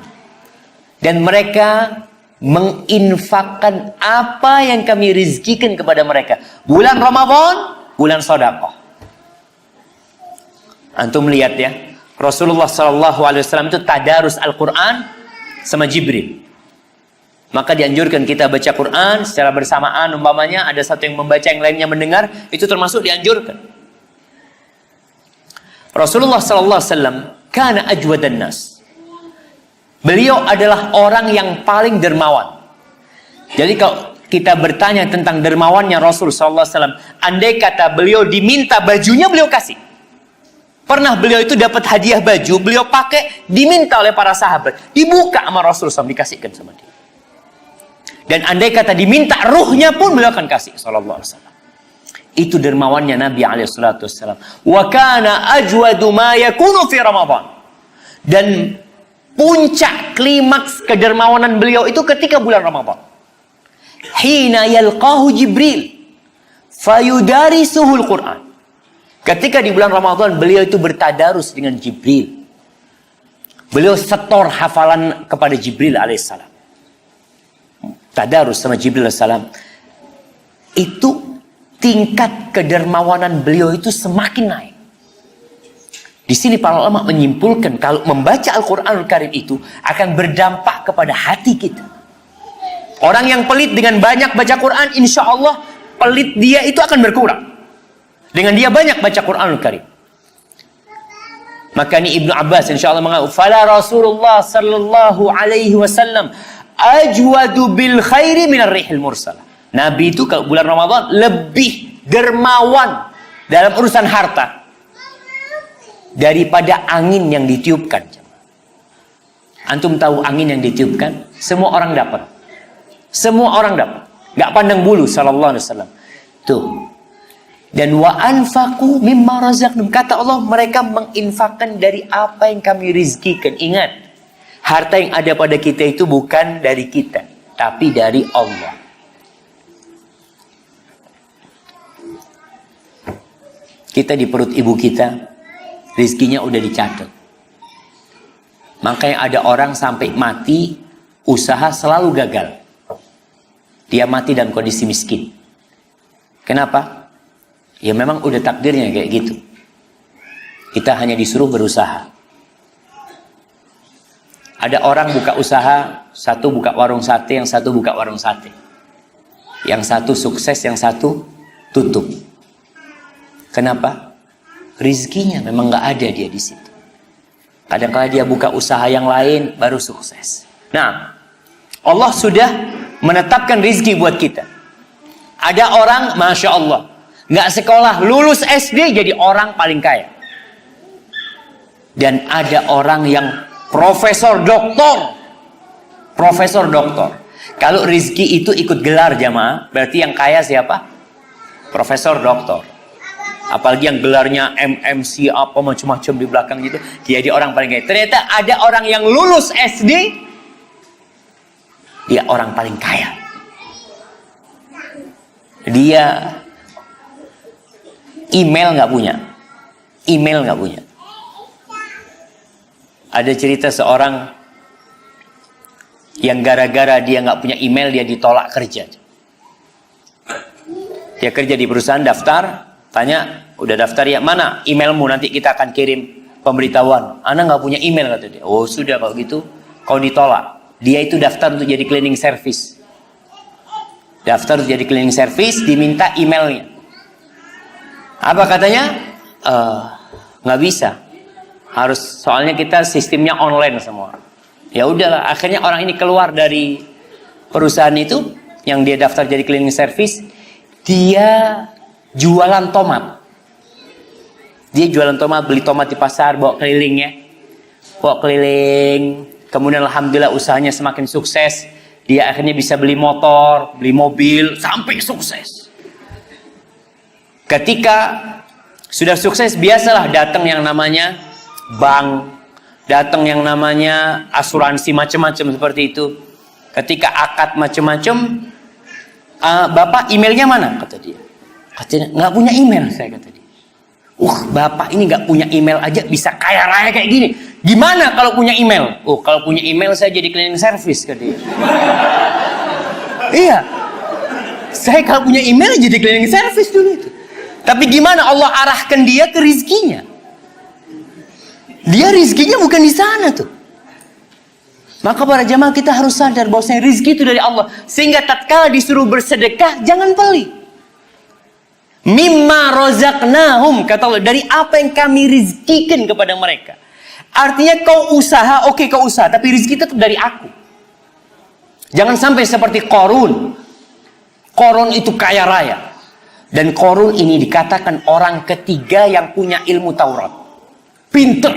[SPEAKER 3] Dan mereka menginfakkan apa yang kami rizkikan kepada mereka. Bulan Ramadan, bulan sedekah. Antum lihat ya, Rasulullah SAW itu tadarus Al-Quran sama Jibril. Maka dianjurkan kita baca Quran secara bersamaan. Umpamanya ada satu yang membaca, yang lainnya mendengar, itu termasuk dianjurkan. Rasulullah SAW kana ajwadan nas. Beliau adalah orang yang paling dermawan. Jadi kalau kita bertanya tentang dermawannya Rasul SAW, andai kata beliau diminta bajunya, beliau kasih. Pernah beliau itu dapat hadiah baju, beliau pakai, diminta oleh para sahabat, dibuka sama Rasulullah SAW, dikasihkan sama dia. Dan andai kata diminta ruhnya pun beliau akan kasih, sallallahu alaihi wasallam. Itu dermawannya Nabi alaihi salatu wasallam. Wa kana ajwadu ma yakunu fi Ramadan. Dan puncak klimaks kedermawanan beliau itu ketika bulan Ramadan. Hina yalqahu Jibril fayudarisuhul Quran. Ketika di bulan Ramadan beliau itu bertadarus dengan Jibril. Beliau setor hafalan kepada Jibril alaihissalam. Tadarus sama Jibril alaihissalam. Itu tingkat kedermawanan beliau itu semakin naik. Di sini para ulama menyimpulkan kalau membaca Al-Quranul Karim itu akan berdampak kepada hati kita. Orang yang pelit dengan banyak baca Quran, insya Allah pelit dia itu akan berkurang. Dengan dia banyak baca Quranul Karim. Maka ini Ibnu Abbas insyaallah mengatakan, "Fala Rasulullah sallallahu alaihi wasallam ajwadu bil khairi minar rihil mursalah." Nabi itu kalau bulan Ramadan lebih dermawan dalam urusan harta daripada angin yang ditiupkan. Antum tahu angin yang ditiupkan? Semua orang dapat. Semua orang dapat. Enggak pandang bulu sallallahu alaihi wasallam. Tuh. Dan wa anfaqu mimma razaqnahum, kata Allah mereka menginfakkan dari apa yang kami rizkikan. Ingat, harta yang ada pada kita itu bukan dari kita, tapi dari Allah. Kita di perut ibu kita, rizkinya udah dicatat. Makanya ada orang sampai mati, usaha selalu gagal. Dia mati dalam kondisi miskin. Kenapa? Ya memang udah takdirnya kayak gitu. Kita hanya disuruh berusaha. Ada orang buka usaha, satu buka warung sate, yang satu buka warung sate. Yang satu sukses, yang satu tutup. Kenapa? Rizkinya memang nggak ada dia di situ. Kadang-kadang dia buka usaha yang lain baru sukses. Nah, Allah sudah menetapkan rizki buat kita. Ada orang, masya Allah, nggak sekolah, lulus SD jadi orang paling kaya. Dan ada orang yang profesor doktor. Profesor doktor. Kalau rizki itu ikut gelar jamaah, berarti yang kaya siapa? Profesor doktor. Apalagi yang gelarnya MMC apa macam-macam di belakang gitu, jadi orang paling kaya. Ternyata ada orang yang lulus SD, dia orang paling kaya. Dia email nggak punya. Email nggak punya. Ada cerita seorang yang gara-gara dia nggak punya email, dia ditolak kerja. Dia kerja di perusahaan, daftar, tanya, udah daftar ya? Mana emailmu, nanti kita akan kirim pemberitahuan. Ana nggak punya email, kata dia. Oh sudah kalau gitu, kau ditolak. Dia itu daftar untuk jadi cleaning service. Daftar untuk jadi cleaning service, diminta emailnya. Apa katanya? Nggak bisa. Harus, soalnya kita sistemnya online semua. Ya udahlah, akhirnya orang ini keluar dari perusahaan itu yang dia daftar jadi cleaning service. Dia jualan tomat. Dia jualan tomat, beli tomat di pasar, bawa keliling ya. Bawa keliling. Kemudian alhamdulillah usahanya semakin sukses. Dia akhirnya bisa beli motor, beli mobil, sampai sukses. Ketika sudah sukses, biasalah datang yang namanya bank, datang yang namanya asuransi macam-macam seperti itu. Ketika akad macam-macam, Bapak emailnya mana? Kata dia. Katanya nggak punya email, saya kata dia. Bapak ini nggak punya email aja bisa kaya raya kayak gini. Gimana kalau punya email? Kalau punya email saya jadi cleaning service, kata dia. Iya, saya kalau punya email jadi cleaning service dulu itu. Tapi gimana Allah arahkan dia ke rizkinya? Dia rizkinya bukan di sana tuh. Maka para jamaah kita harus sadar bahwasanya rizki itu dari Allah. Sehingga tatkala disuruh bersedekah, jangan pelit. Mimma rozaqnahum, kata Allah, dari apa yang kami rizkikan kepada mereka. Artinya kau usaha, oke kau usaha, tapi rizki itu dari aku. Jangan sampai seperti Qarun. Qarun itu kaya raya. Dan Qarun ini dikatakan orang ketiga yang punya ilmu Taurat. Pinter.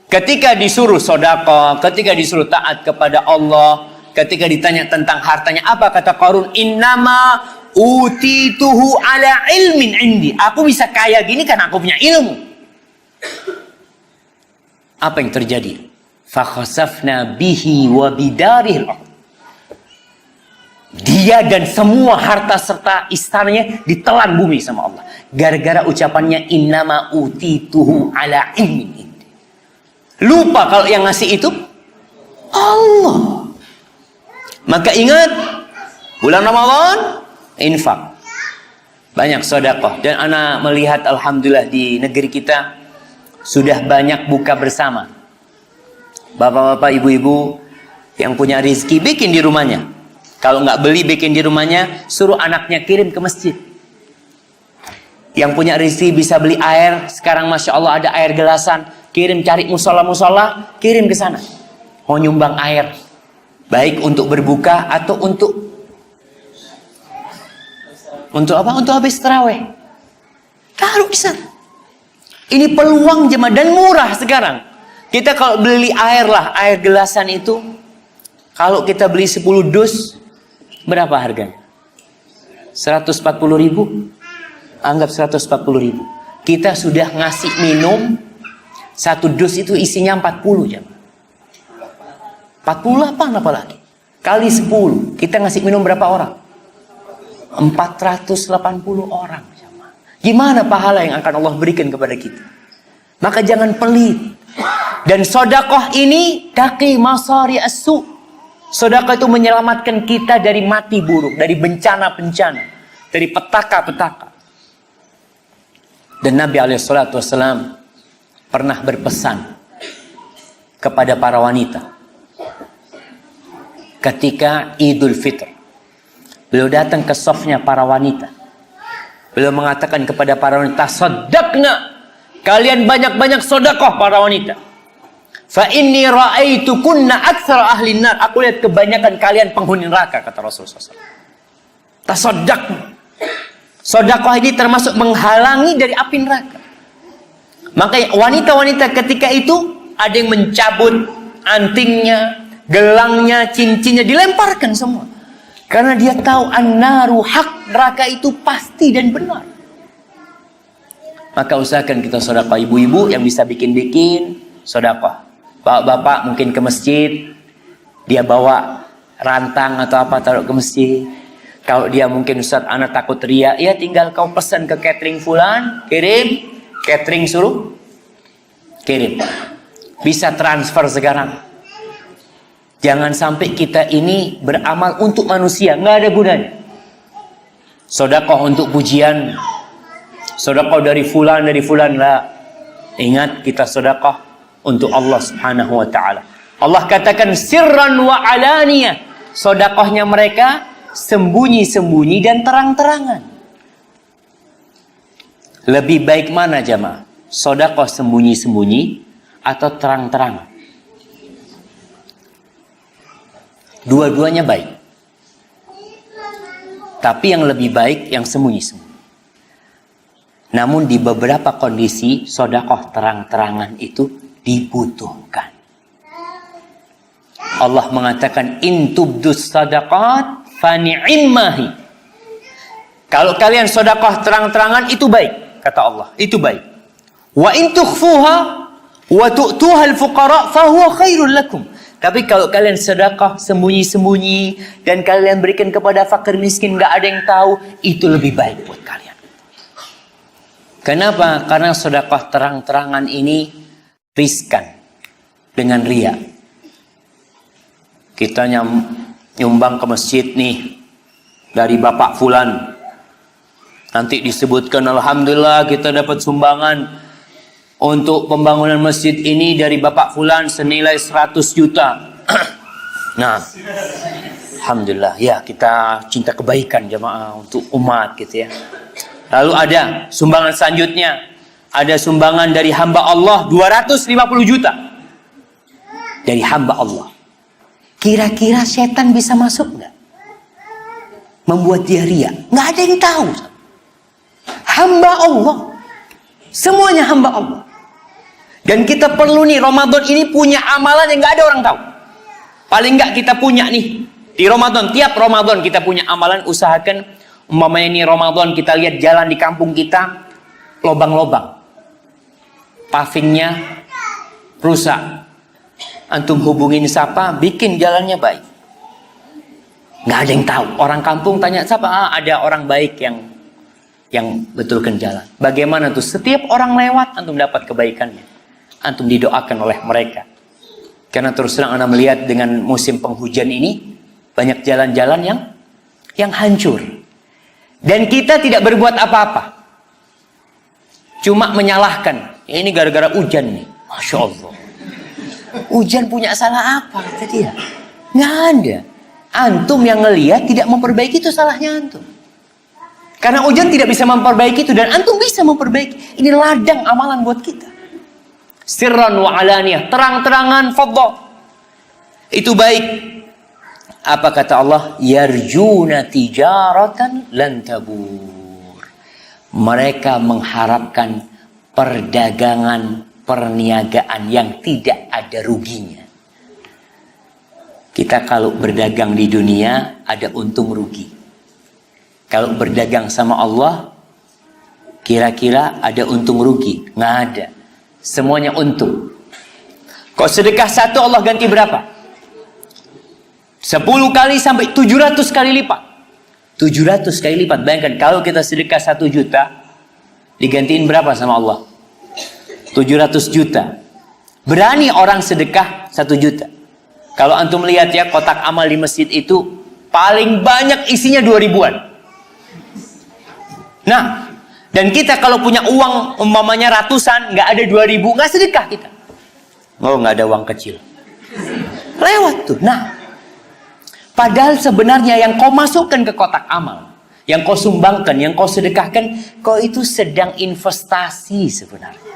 [SPEAKER 3] Ketika disuruh sedekah, ketika disuruh taat kepada Allah, ketika ditanya tentang hartanya, apa kata Qarun? Innama utituhu ala ilmin indi. Aku bisa kaya gini karena aku punya ilmu. Apa yang terjadi? Fakhasafna bihi wa bidarihil ardh. Dia dan semua harta serta istananya ditelan bumi sama Allah. Gara-gara ucapannya innama utituhu ala ilmin indi. Lupa kalau yang ngasih itu Allah. Maka ingat, bulan Ramadan infak, banyak sedekah. Dan ana melihat alhamdulillah di negeri kita sudah banyak buka bersama. Bapak-bapak, ibu-ibu yang punya rezeki bikin di rumahnya. Kalau nggak beli bikin di rumahnya, suruh anaknya kirim ke masjid. Yang punya rezeki bisa beli air. Sekarang masya Allah ada air gelasan, kirim, cari musola-musola, kirim ke sana. Mau nyumbang air, baik untuk berbuka atau untuk apa? Untuk habis tarawih. Taruh di sana. Ini peluang jemaah dan murah sekarang. Kita kalau beli air lah, air gelasan itu, kalau kita beli 10 dus, berapa harganya? 140.000. Anggap 140.000. Kita sudah ngasih minum, 1 dus itu isinya 40 jemaah. 48 apalagi. Kali 10. Kita ngasih minum berapa orang? 480 orang. Gimana pahala yang akan Allah berikan kepada kita? Maka jangan pelit. Dan sedekah ini taqi masari as-su. Sedekah itu menyelamatkan kita dari mati buruk, dari bencana-bencana, dari petaka-petaka. Dan Nabi SAW pernah berpesan kepada para wanita ketika Idul Fitr. Beliau datang ke safnya para wanita. Beliau mengatakan kepada para wanita, "Saddaqna, kalian banyak-banyak sedekah para wanita. Fa inni ra'aitukunna aktsara ahli nar." Aku lihat kebanyakan kalian penghuni neraka, kata Rasulullah SAW. Tasaddaqna. Sedekah ini termasuk menghalangi dari api neraka. Maka wanita-wanita ketika itu ada yang mencabut antingnya, gelangnya, cincinnya, dilemparkan semua. Karena dia tahu an-naru haq, neraka itu pasti dan benar. Maka usahakan kita sedekah. Ibu-ibu yang bisa bikin-bikin sedekah. Bapak-bapak mungkin ke masjid, dia bawa rantang atau apa taruh ke masjid. Kalau dia mungkin Ustaz anak takut riya, ya tinggal kau pesan ke catering fulan, kirim, catering suruh kirim. Bisa transfer sekarang. Jangan sampai kita ini beramal untuk manusia, nggak ada gunanya. Sedekah untuk pujian, sedekah dari fulan lah. Ingat, kita sedekah untuk Allah Subhanahu wa taala. Allah katakan sirran wa alaniyah. Sedekahnya mereka sembunyi-sembunyi dan terang-terangan. Lebih baik mana jamaah? Sedekah sembunyi-sembunyi atau terang-terangan? Dua-duanya baik. Tapi yang lebih baik yang sembunyi-sembunyi. Namun di beberapa kondisi sedekah terang-terangan itu dibutuhkan. Allah mengatakan in tubdus sadaqat fani'immahi. Kalau kalian sedekah terang-terangan itu baik, kata Allah, itu baik. Wa in tukhfuha wa tu'tuha al-fuqara fa huwa khairul lakum. Tapi kalau kalian sedekah sembunyi-sembunyi dan kalian berikan kepada fakir miskin, nggak ada yang tahu, itu lebih baik buat kalian. Kenapa? Karena sedekah terang-terangan ini riskan dengan riya. Kita nyumbang ke masjid nih dari Bapak Fulan. Nanti disebutkan alhamdulillah kita dapat sumbangan untuk pembangunan masjid ini dari Bapak Fulan senilai 100 juta. Nah, alhamdulillah ya, kita cinta kebaikan jamaah untuk umat gitu ya. Lalu ada sumbangan selanjutnya, ada sumbangan dari hamba Allah 250 juta dari hamba Allah. Kira-kira setan bisa masuk nggak? Membuat dia riya? Nggak ada yang tahu. Hamba Allah Semuanya hamba Allah. Dan kita perlu nih, Ramadan ini punya amalan yang nggak ada orang tahu. Paling nggak kita punya nih, di Ramadan, tiap Ramadan kita punya amalan. Usahakan, umpamanya ini Ramadan, kita lihat jalan di kampung kita, lobang-lobang. Pavingnya rusak. Antum hubungin siapa, bikin jalannya baik. Nggak ada yang tahu. Orang kampung tanya siapa? Ada orang baik yang betulkan jalan. Bagaimana tuh? Setiap orang lewat, antum dapat kebaikannya. Antum didoakan oleh mereka. Karena terus terang anda melihat dengan musim penghujan ini, banyak jalan-jalan yang hancur. Dan kita tidak berbuat apa-apa. Cuma menyalahkan. Ya, ini gara-gara hujan nih. Masya Allah. Hujan punya salah apa kata dia? Nggak ada. Antum yang ngelihat tidak memperbaiki, itu salahnya antum. Karena hujan tidak bisa memperbaiki itu, dan antum bisa memperbaiki. Ini ladang amalan buat kita. Sirran wa alaniyah, terang-terangan, fadhah. Itu baik. Apa kata Allah? Yarjuna tijaratan lan tabur. Mereka mengharapkan perdagangan, perniagaan yang tidak ada ruginya. Kita kalau berdagang di dunia ada untung rugi. Kalau berdagang sama Allah, kira-kira ada untung rugi? Nggak ada. Semuanya untung. Kok sedekah satu Allah ganti berapa? 10 kali sampai 700 kali lipat. 700 kali lipat. Bayangkan kalau kita sedekah 1 juta, digantiin berapa sama Allah? 700 juta. Berani orang sedekah 1 juta. Kalau antum lihat ya, kotak amal di masjid itu paling banyak isinya 2000-an. Nah, dan kita kalau punya uang umpamanya ratusan, nggak ada 2000, nggak sedekah kita. Oh, nggak ada uang kecil. Lewat tuh. Nah, padahal sebenarnya yang kau masukkan ke kotak amal, yang kau sumbangkan, yang kau sedekahkan, kau itu sedang investasi sebenarnya.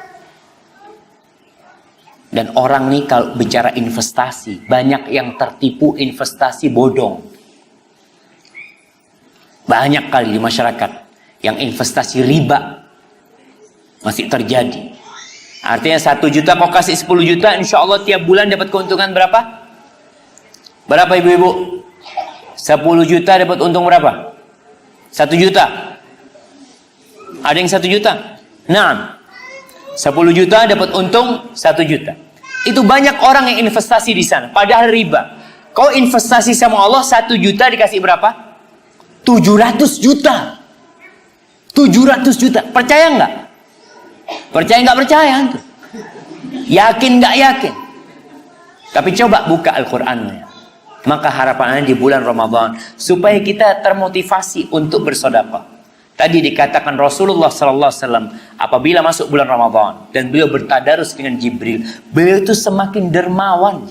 [SPEAKER 3] Dan orang nih kalau bicara investasi, banyak yang tertipu investasi bodong. Banyak kali di masyarakat yang investasi riba masih terjadi. Artinya 1 juta kau kasih 10 juta, insya Allah tiap bulan dapat keuntungan berapa? Berapa ibu-ibu? 10 juta dapat untung berapa? 1 juta. Ada yang 1 juta? Nah, 10 juta dapat untung 1 juta. Itu banyak orang yang investasi di sana, padahal riba. Kau investasi sama Allah 1 juta dikasih berapa? 700 juta. 700 juta. Percaya nggak? Percaya nggak percaya? Yakin nggak yakin? Tapi coba buka Al-Qurannya. Maka harapannya di bulan Ramadan supaya kita termotivasi untuk bersedekah. Tadi dikatakan Rasulullah SAW apabila masuk bulan Ramadan dan beliau bertadarus dengan Jibril, beliau itu semakin dermawan.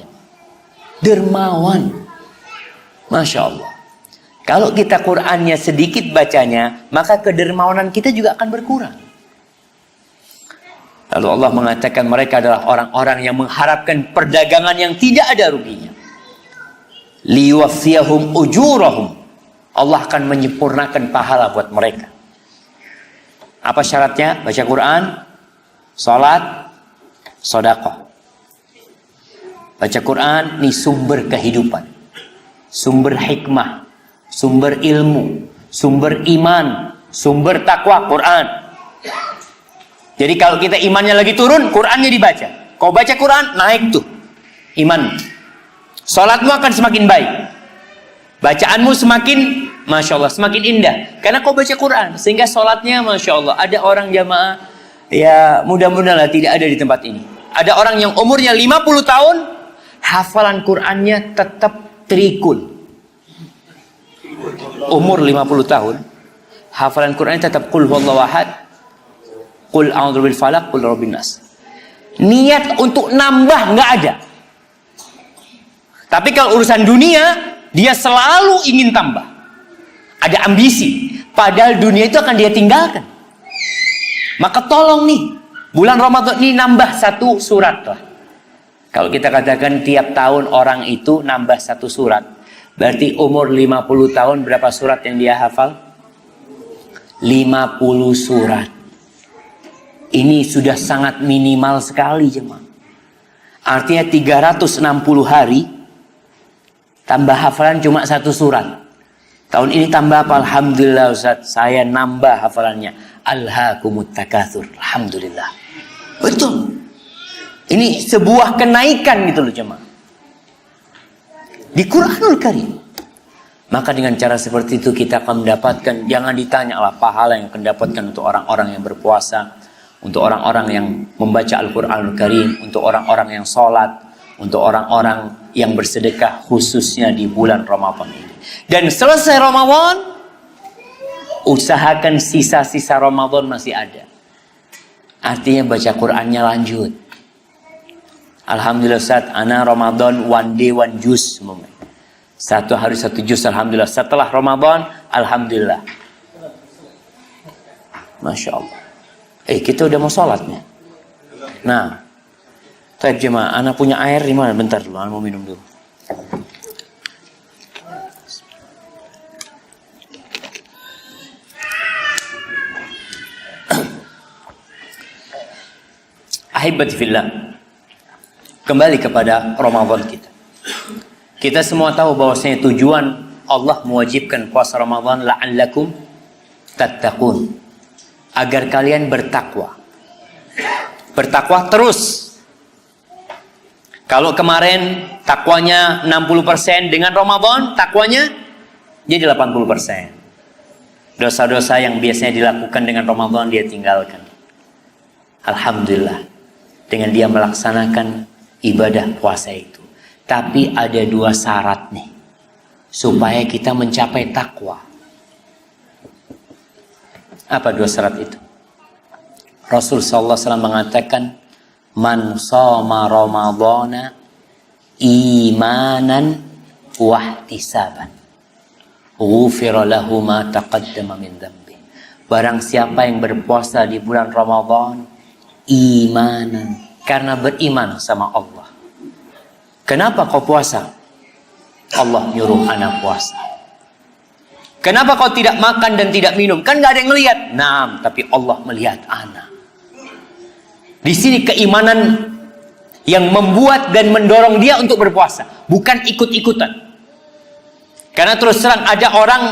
[SPEAKER 3] Dermawan. Masya Allah. Kalau kita Qur'annya sedikit bacanya, maka kedermawanan kita juga akan berkurang. Lalu Allah mengatakan mereka adalah orang-orang yang mengharapkan perdagangan yang tidak ada ruginya. Liwafiyahum ujurahum. Allah akan menyempurnakan pahala buat mereka. Apa syaratnya? Baca Quran, salat, sedekah. Baca Quran, ini sumber kehidupan, sumber hikmah, sumber ilmu, sumber iman, sumber takwa, Quran. Jadi kalau kita imannya lagi turun, Qurannya dibaca. Kau baca Quran, naik tuh iman. Salatmu akan semakin baik. Bacaanmu semakin, Masya Allah, semakin indah. Karena kau baca Quran. Sehingga salatnya, Masya Allah. Ada orang jamaah, ya mudah-mudahan lah tidak ada di tempat ini. Ada orang yang umurnya 50 tahun, hafalan Qurannya tetap trikul. Umur 50 tahun, hafalan Quran tetap qul huwallahu ahad, qul a'udzu birabbil falaq, qul rabbin nas. Niat untuk nambah nggak ada. Tapi kalau urusan dunia, dia selalu ingin tambah. Ada ambisi, padahal dunia itu akan dia tinggalkan. Maka tolong nih, bulan Ramadan ini nambah 1 surat lah. Kalau kita katakan tiap tahun orang itu nambah 1 surat, berarti umur 50 tahun berapa surat yang dia hafal? 50 surat. Ini sudah sangat minimal sekali jemaah. Artinya 360 hari tambah hafalan cuma 1 surat. Tahun ini tambah apa? Alhamdulillah Ustaz, saya nambah hafalannya. Alhaakumut takatsur. Alhamdulillah. Betul. Ini sebuah kenaikan gitu loh jemaah. Di Quranul Karim. Maka dengan cara seperti itu kita akan mendapatkan, jangan ditanya lah pahala yang akan dapatkan untuk orang-orang yang berpuasa, untuk orang-orang yang membaca Al-Quranul Karim, untuk orang-orang yang sholat, untuk orang-orang yang bersedekah khususnya di bulan Ramadan ini. Dan selesai Ramadan, usahakan sisa-sisa Ramadan masih ada. Artinya baca Qurannya lanjut. Alhamdulillah Ustaz, ana Ramadan one day one juz. 1 hari 1 juz, alhamdulillah. Setelah Ramadan, alhamdulillah. Masya Allah. Kita udah mau sholat nih. Nah, taib jemaah, ana punya air di mana? Bentar dulu, ana mau minum dulu. Ahibati fillah. Kembali kepada Ramadan kita. Kita semua tahu bahwasanya tujuan Allah mewajibkan puasa Ramadan la'allakum tattaqun, agar kalian bertakwa. Bertakwa terus. Kalau kemarin takwanya 60%, dengan Ramadan takwanya jadi 80%. Dosa-dosa yang biasanya dilakukan dengan Ramadan dia tinggalkan. Alhamdulillah. Dengan dia melaksanakan ibadah puasa itu. Tapi ada 2 syarat nih supaya kita mencapai takwa. Apa 2 syarat itu? Rasul sallallahu alaihi wasallam mengatakan, man shoma ramadhana imanan wahtisaban ghufira lahu ma taqaddama min dhanbi. Barang siapa yang berpuasa di bulan Ramadan imanan, karena beriman sama Allah. Kenapa kau puasa? Allah nyuruh anak puasa. Kenapa kau tidak makan dan tidak minum? Kan gak ada yang melihat. Nah, tapi Allah melihat anak. Di sini keimanan yang membuat dan mendorong dia untuk berpuasa, bukan ikut-ikutan. Karena terus terang ada orang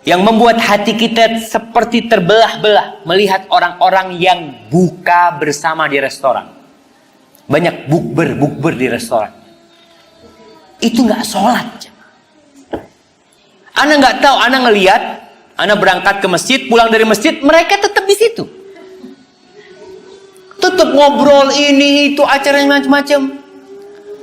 [SPEAKER 3] yang membuat hati kita seperti terbelah-belah melihat orang-orang yang buka bersama di restoran. Banyak bukber di restoran. Itu nggak sholat. Ana nggak tahu, ana ngelihat, ana berangkat ke masjid, pulang dari masjid, mereka tetap di situ. Tetap ngobrol ini itu acara yang macam-macam.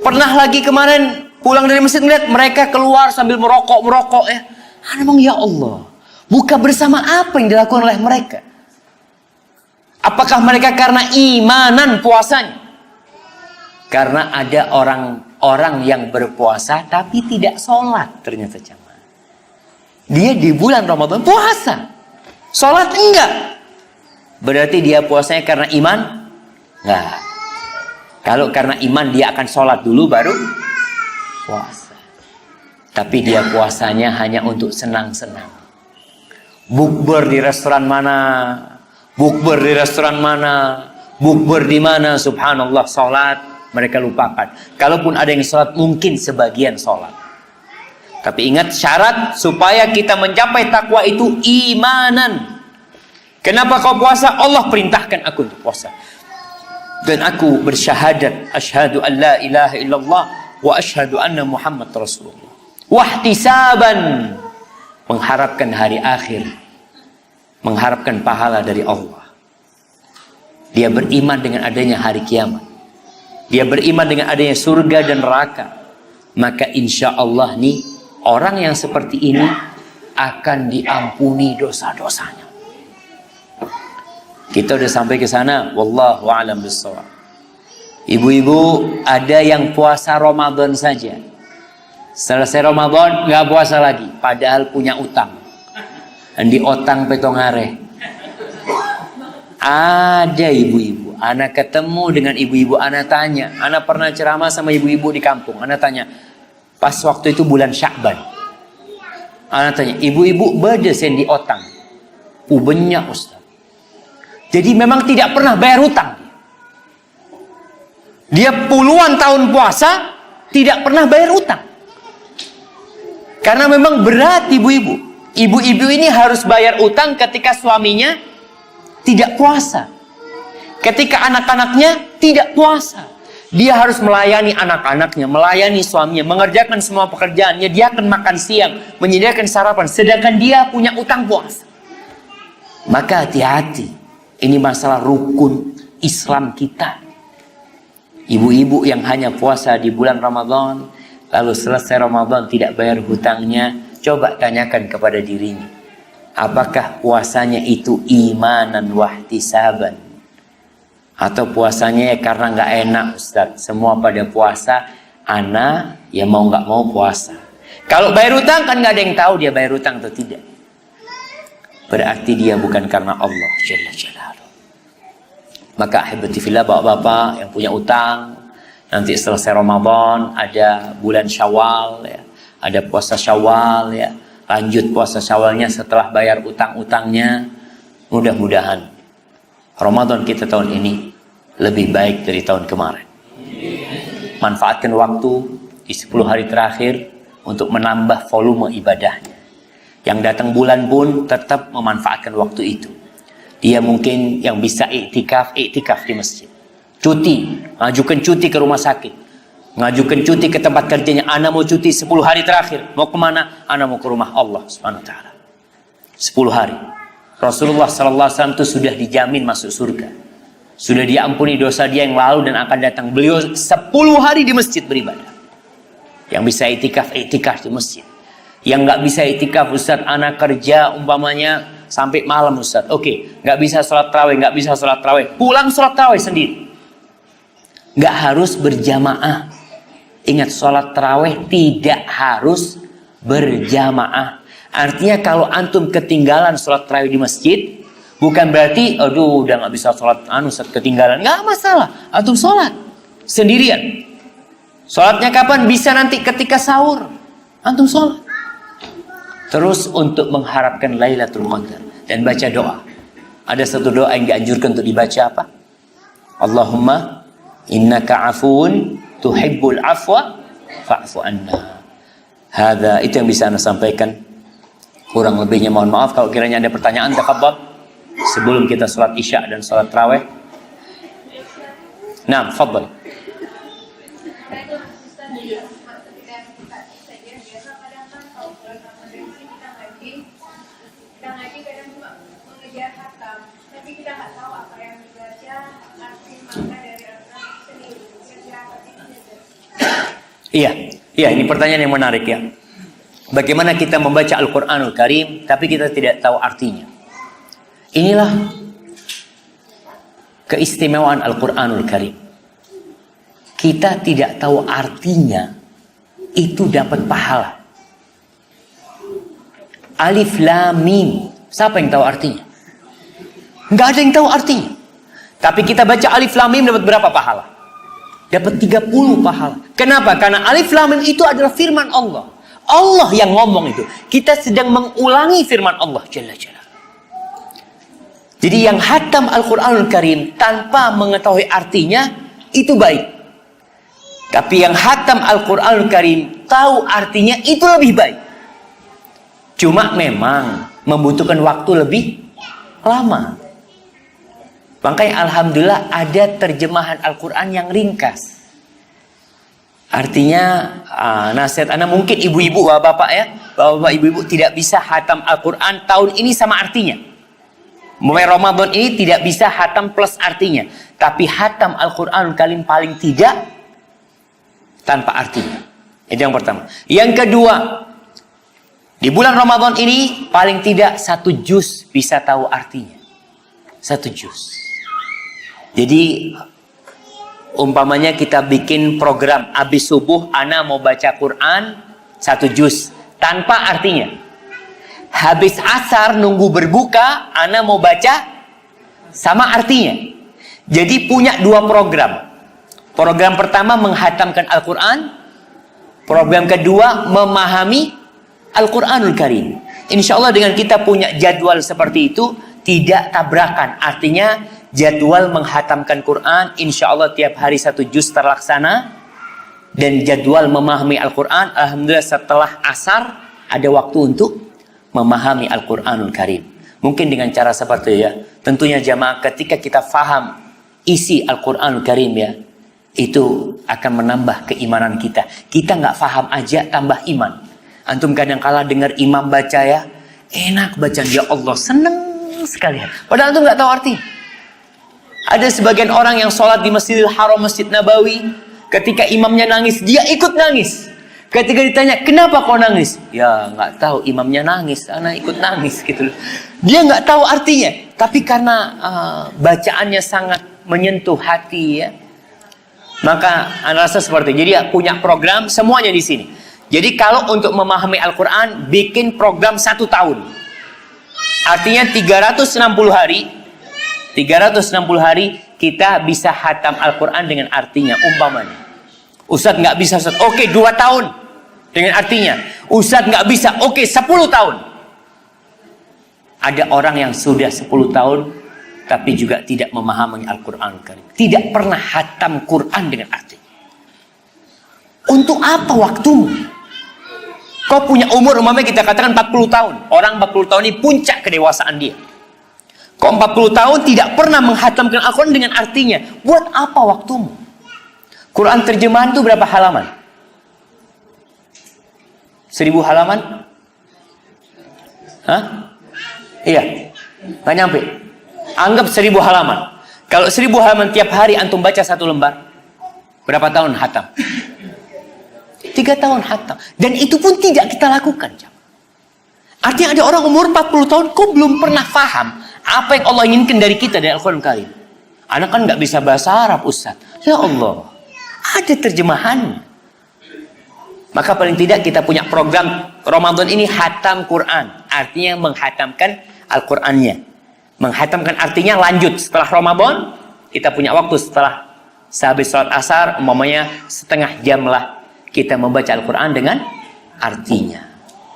[SPEAKER 3] Pernah lagi kemarin pulang dari masjid ngeliat mereka keluar sambil merokok ya. Ana ngomong ya Allah, buka bersama apa yang dilakukan oleh mereka? Apakah mereka karena imanan puasanya? Karena ada orang-orang yang berpuasa tapi tidak sholat ternyata jemaah. Dia di bulan Ramadan puasa, sholat enggak. Berarti dia puasanya karena iman? Enggak. Kalau karena iman dia akan sholat dulu baru puasa. Tapi dia puasanya hanya untuk senang-senang. Bukber di restoran mana? Bukber di restoran mana? Bukber di mana? Subhanallah, sholat mereka lupakan. Kalaupun ada yang sholat, mungkin sebagian sholat. Tapi ingat syarat supaya kita mencapai takwa itu imanan. Kenapa kau puasa? Allah perintahkan aku untuk puasa. Dan aku bersyahadat, asyhadu an la ilaha illallah wa asyhadu anna Muhammad Rasulullah. Wahtisaban, mengharapkan hari akhir, mengharapkan pahala dari Allah. Dia beriman dengan adanya hari kiamat. Dia beriman dengan adanya surga dan neraka. Maka insya Allah nih, orang yang seperti ini akan diampuni dosa-dosanya. Kita udah sampai ke sana. Wallahu a'lam bishawab. Ibu-ibu, ada yang puasa Ramadan saja. Selesai Ramadan nggak puasa lagi, padahal punya utang. Di otang petongare. Ada ibu-ibu. Anak ketemu dengan ibu-ibu, anak tanya. Anak pernah ceramah sama ibu-ibu di kampung. Anak tanya, pas waktu itu bulan Sya'ban. Anak tanya, ibu-ibu beda sen di otang. Ubenya Ustaz. Jadi memang tidak pernah bayar hutang. Dia puluhan tahun puasa, tidak pernah bayar hutang. Karena memang berat ibu-ibu. Ibu-ibu ini harus bayar hutang ketika suaminya tidak puasa. Ketika anak-anaknya tidak puasa. Dia harus melayani anak-anaknya, melayani suaminya, mengerjakan semua pekerjaannya. Dia akan makan siang, menyediakan sarapan. Sedangkan dia punya utang puasa. Maka hati-hati. Ini masalah rukun Islam kita. Ibu-ibu yang hanya puasa di bulan Ramadan, lalu selesai Ramadan tidak bayar hutangnya, coba tanyakan kepada dirinya. Apakah puasanya itu imanan wahtisaban? Atau puasanya ya karena nggak enak Ustaz, semua pada puasa, ana ya mau nggak mau puasa. Kalau bayar hutang kan nggak ada yang tahu dia bayar hutang atau tidak. Berarti dia bukan karena Allah Jalla Jalaluhu. Maka ahibati fillah, bapak-bapak yang punya utang, nanti selesai Ramadan ada bulan Syawal ya, ada puasa Syawal ya, lanjut puasa Syawalnya setelah bayar utang-utangnya. Mudah-mudahan Ramadan kita tahun ini lebih baik dari tahun kemarin. Manfaatkan waktu di 10 hari terakhir untuk menambah volume ibadahnya. Yang datang bulan pun tetap memanfaatkan waktu itu. Dia mungkin yang bisa iktikaf di masjid. Cuti, ngajukan cuti ke rumah sakit. Ngajukan cuti ke tempat kerjanya. Ana mau cuti 10 hari terakhir. Mau kemana? Ana mau ke rumah Allah Subhanahu wa ta'ala. 10 hari. Rasulullah SAW itu sudah dijamin masuk surga. Sudah diampuni dosa dia yang lalu dan akan datang. Beliau 10 hari di masjid beribadah. Yang bisa iktikaf di masjid. Yang nggak bisa iktikaf, Ustaz, anak kerja umpamanya sampai malam Ustaz. Oke, nggak bisa sholat tarawih, pulang sholat tarawih sendiri. Nggak harus berjamaah. Ingat, sholat tarawih tidak harus berjamaah. Artinya kalau antum ketinggalan sholat tarawih di masjid, bukan berarti, aduh udah nggak bisa sholat Ustaz, ketinggalan. Nggak masalah, antum sholat sendirian. Sholatnya kapan? Bisa nanti ketika sahur, antum sholat. Terus untuk mengharapkan Lailatul Qadar dan baca doa. Ada satu doa yang dianjurkan untuk dibaca apa? Allahumma innaka afuun tuhibbul afwa fa'fu anna. Hadza, itu yang bisa Anda sampaikan. Kurang lebihnya mohon maaf. Kalau kiranya ada pertanyaan, tafadhol. Sebelum kita sholat Isya dan sholat Tarawih. Nah, tafadhol. Iya, ini pertanyaan yang menarik ya. Bagaimana kita membaca Al-Quranul Karim, tapi kita tidak tahu artinya. Inilah keistimewaan Al-Quranul Karim. Kita tidak tahu artinya, itu dapat pahala. Alif Lam Mim, siapa yang tahu artinya? Nggak ada yang tahu artinya. Tapi kita baca Alif Lam Mim dapat berapa pahala? Dapat 30 pahala. Kenapa? Karena Alif Lam Mim itu adalah firman Allah. Allah yang ngomong itu. Kita sedang mengulangi firman Allah Jalla Jalla. Jadi yang hatam Al-Quranul Karim tanpa mengetahui artinya, itu baik. Tapi yang hatam Al-Quranul Karim tahu artinya, itu lebih baik. Cuma memang membutuhkan waktu lebih lama. Makanya alhamdulillah ada terjemahan Al-Quran yang ringkas. Artinya nasihat Anda mungkin ibu-ibu, bapak-bapak ya, bapak-bapak ibu-ibu tidak bisa hatam Al-Quran tahun ini sama artinya. Mulai Ramadan ini tidak bisa hatam plus artinya. Tapi hatam Al-Quran paling tidak tanpa artinya. Itu yang pertama. Yang kedua, di bulan Ramadan ini paling tidak 1 juz bisa tahu artinya. 1 juz. Jadi umpamanya kita bikin program habis subuh ana mau baca Quran 1 juz tanpa artinya. Habis asar nunggu berbuka ana mau baca sama artinya. Jadi punya 2 program. Program pertama menghatamkan Al-Quran. Program kedua memahami Al-Quranul Karim. Insya Allah dengan kita punya jadwal seperti itu, tidak tabrakan. Artinya jadwal menghatamkan Quran insya Allah tiap hari 1 juz terlaksana. Dan jadwal memahami Al-Quran, alhamdulillah setelah asar ada waktu untuk memahami Al-Quranul Karim. Mungkin dengan cara seperti ya. Tentunya jamaah ketika kita faham isi Al-Quranul Karim ya, itu akan menambah keimanan kita. Kita nggak faham aja tambah iman. Antum kadang kala dengar imam baca ya, enak bacaan ya Allah, seneng sekali. Padahal antum nggak tahu arti. Ada sebagian orang yang sholat di Masjidil Haram, Masjid Nabawi, ketika imamnya nangis, dia ikut nangis. Ketika ditanya, kenapa kau nangis? Ya nggak tahu, imamnya nangis, anak ikut nangis gitu. Dia nggak tahu artinya, tapi karena bacaannya sangat menyentuh hati ya, maka anda rasa seperti itu. Jadi punya program semuanya di sini. Jadi kalau untuk memahami Al-Quran, bikin program 1 tahun. Artinya 360 hari. 360 hari kita bisa hatam Al-Quran dengan artinya. Umpamanya Ustadz nggak bisa, Ustadz. Oke, 2 tahun dengan artinya. Ustadz nggak bisa, oke 10 tahun. Ada orang yang sudah 10 tahun tapi juga tidak memahami Al-Quran Karim. Tidak pernah hatam Quran dengan arti. Untuk apa waktumu? Kau punya umur, umpamanya kita katakan 40 tahun. Orang 40 tahun ini puncak kedewasaan dia. Kau 40 tahun tidak pernah menghatamkan Al-Quran dengan artinya. Buat apa waktumu? Quran terjemahan itu berapa halaman? 1000 halaman? Hah? Iya. Nggak nyampe. Anggap 1000 halaman. Kalau 1000 halaman tiap hari antum baca 1 lembar, berapa tahun hatam? 3 tahun hatam. Dan itu pun tidak kita lakukan. Artinya ada orang umur 40 tahun kok belum pernah paham apa yang Allah inginkan dari kita dari Al-Quran Karim. Anak kan nggak bisa bahasa Arab, Ustaz. Ya Allah, ada terjemahan. Maka paling tidak kita punya program Ramadan ini hatam Quran. Artinya menghatamkan Al-Qurannya. Menghatamkan artinya lanjut setelah Ramadan. Kita punya waktu setelah sehabis sholat asar, umpamanya setengah jam lah kita membaca Al-Quran dengan artinya.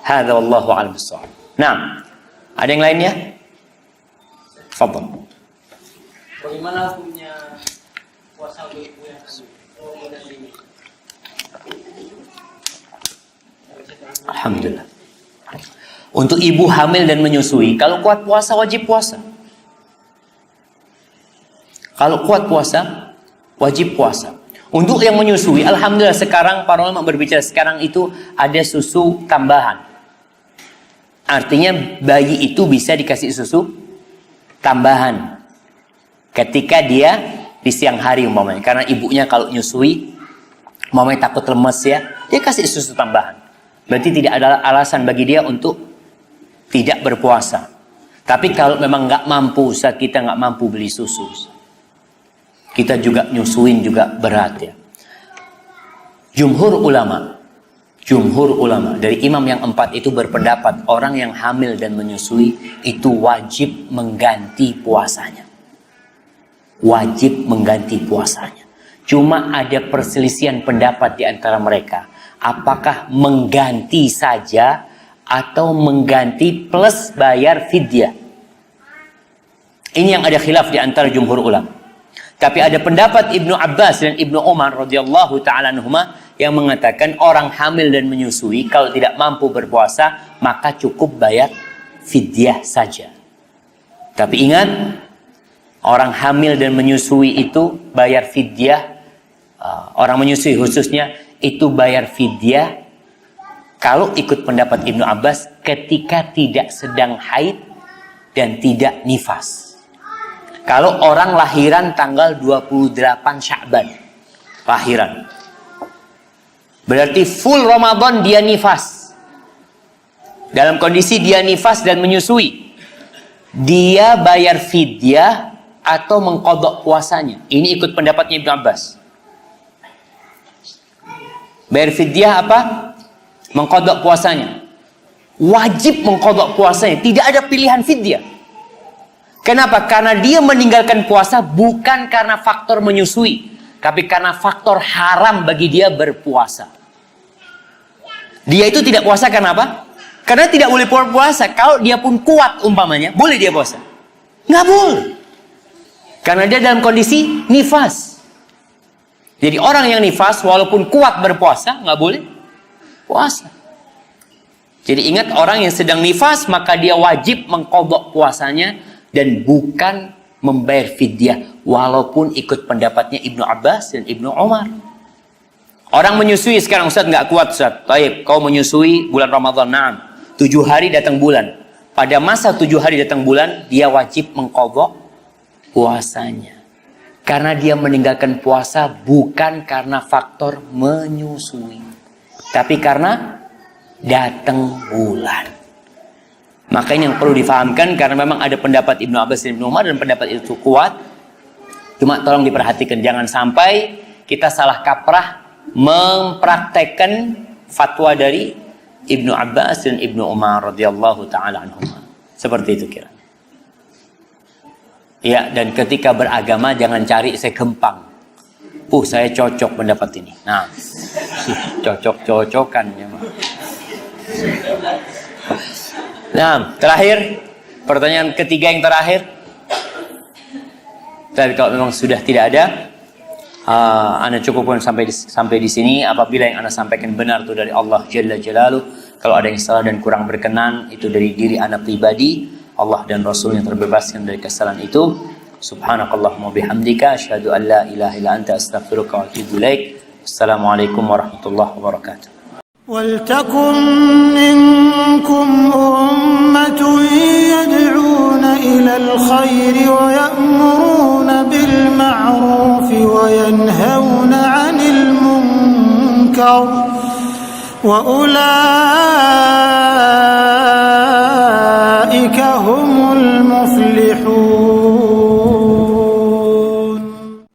[SPEAKER 3] Hadza wallahu a'lam bishawab. Nah, ada yang lainnya? Fadhal.
[SPEAKER 1] Bagaimana hukumnya puasa ibu yang Ramadan ini?
[SPEAKER 3] Alhamdulillah. Untuk ibu hamil dan menyusui, kalau kuat puasa wajib puasa. Kalau kuat puasa wajib puasa. Untuk yang menyusui, alhamdulillah sekarang para ulama berbicara sekarang itu ada susu tambahan. Artinya bayi itu bisa dikasih susu tambahan ketika dia di siang hari umpamanya. Karena ibunya kalau nyusui umpamanya takut lemes ya, dia kasih susu tambahan. Berarti tidak ada alasan bagi dia untuk tidak berpuasa. Tapi kalau memang nggak mampu, saat kita nggak mampu beli susu, kita juga nyusuin juga berat ya. Jumhur ulama dari imam yang 4 itu berpendapat orang yang hamil dan menyusui itu wajib mengganti puasanya. Wajib mengganti puasanya. Cuma ada perselisihan pendapat di antara mereka. Apakah mengganti saja atau mengganti plus bayar fidyah? Ini yang ada khilaf di antara jumhur ulama. Tapi ada pendapat Ibnu Abbas dan Ibnu Umar radhiyallahu ta'ala anhuma yang mengatakan orang hamil dan menyusui kalau tidak mampu berpuasa maka cukup bayar fidyah saja. Tapi ingat, orang hamil dan menyusui itu bayar fidyah, orang menyusui khususnya itu bayar fidyah kalau ikut pendapat Ibnu Abbas ketika tidak sedang haid dan tidak nifas. Kalau orang lahiran tanggal 28 Sya'ban, lahiran, berarti full Ramadan dia nifas. Dalam kondisi dia nifas dan menyusui, dia bayar fidyah atau mengqadha puasanya. Ini ikut pendapatnya Ibnu Abbas. Bayar fidyah apa? Mengqadha puasanya. Wajib mengqadha puasanya, tidak ada pilihan fidyah. Kenapa? Karena dia meninggalkan puasa bukan karena faktor menyusui, tapi karena faktor haram bagi dia berpuasa. Dia itu tidak puasa karena apa? Karena tidak boleh puasa. Kalau dia pun kuat umpamanya, boleh dia puasa. Nggak boleh. Karena dia dalam kondisi nifas. Jadi orang yang nifas walaupun kuat berpuasa nggak boleh puasa. Jadi ingat, orang yang sedang nifas maka dia wajib mengqadha puasanya dan bukan membayar fidyah, walaupun ikut pendapatnya Ibnu Abbas dan Ibnu Umar. Orang menyusui sekarang, Ustaz nggak kuat Ustaz. Baik, kau menyusui bulan Ramadan, naam. 7 hari datang bulan. Pada masa 7 hari datang bulan, dia wajib mengqadha puasanya. Karena dia meninggalkan puasa bukan karena faktor menyusui, tapi karena datang bulan. Maka ini yang perlu difahamkan, karena memang ada pendapat Ibnu Abbas dan Ibnu Umar dan pendapat itu kuat. Cuma tolong diperhatikan, jangan sampai kita salah kaprah mempraktekkan fatwa dari Ibnu Abbas dan Ibnu Umar radhiyallahu taala anhum. Seperti itu kira. Ya, dan ketika beragama jangan cari saya gempang. Saya cocok pendapat ini. Nah, cocok-cocokan ya, Pak. Nah, terakhir, pertanyaan ketiga yang terakhir. Tapi kalau memang sudah tidak ada, Anda cukupkan sampai di sini. Apabila yang Anda sampaikan benar itu dari Allah Jalla Jalaluh, kalau ada yang salah dan kurang berkenan itu dari diri Anda pribadi. Allah dan Rasul yang terbebaskan dari kesalahan itu. Subhanakallahumma bihamdika asyhadu an la ilaha illa anta astaghfiruka wa atubu ilaik. Assalamualaikum warahmatullahi wabarakatuh.
[SPEAKER 2] ولتكن منكم أمة يدعون إلى الخير ويأمرون بالمعروف وينهون عن المنكر وأولئك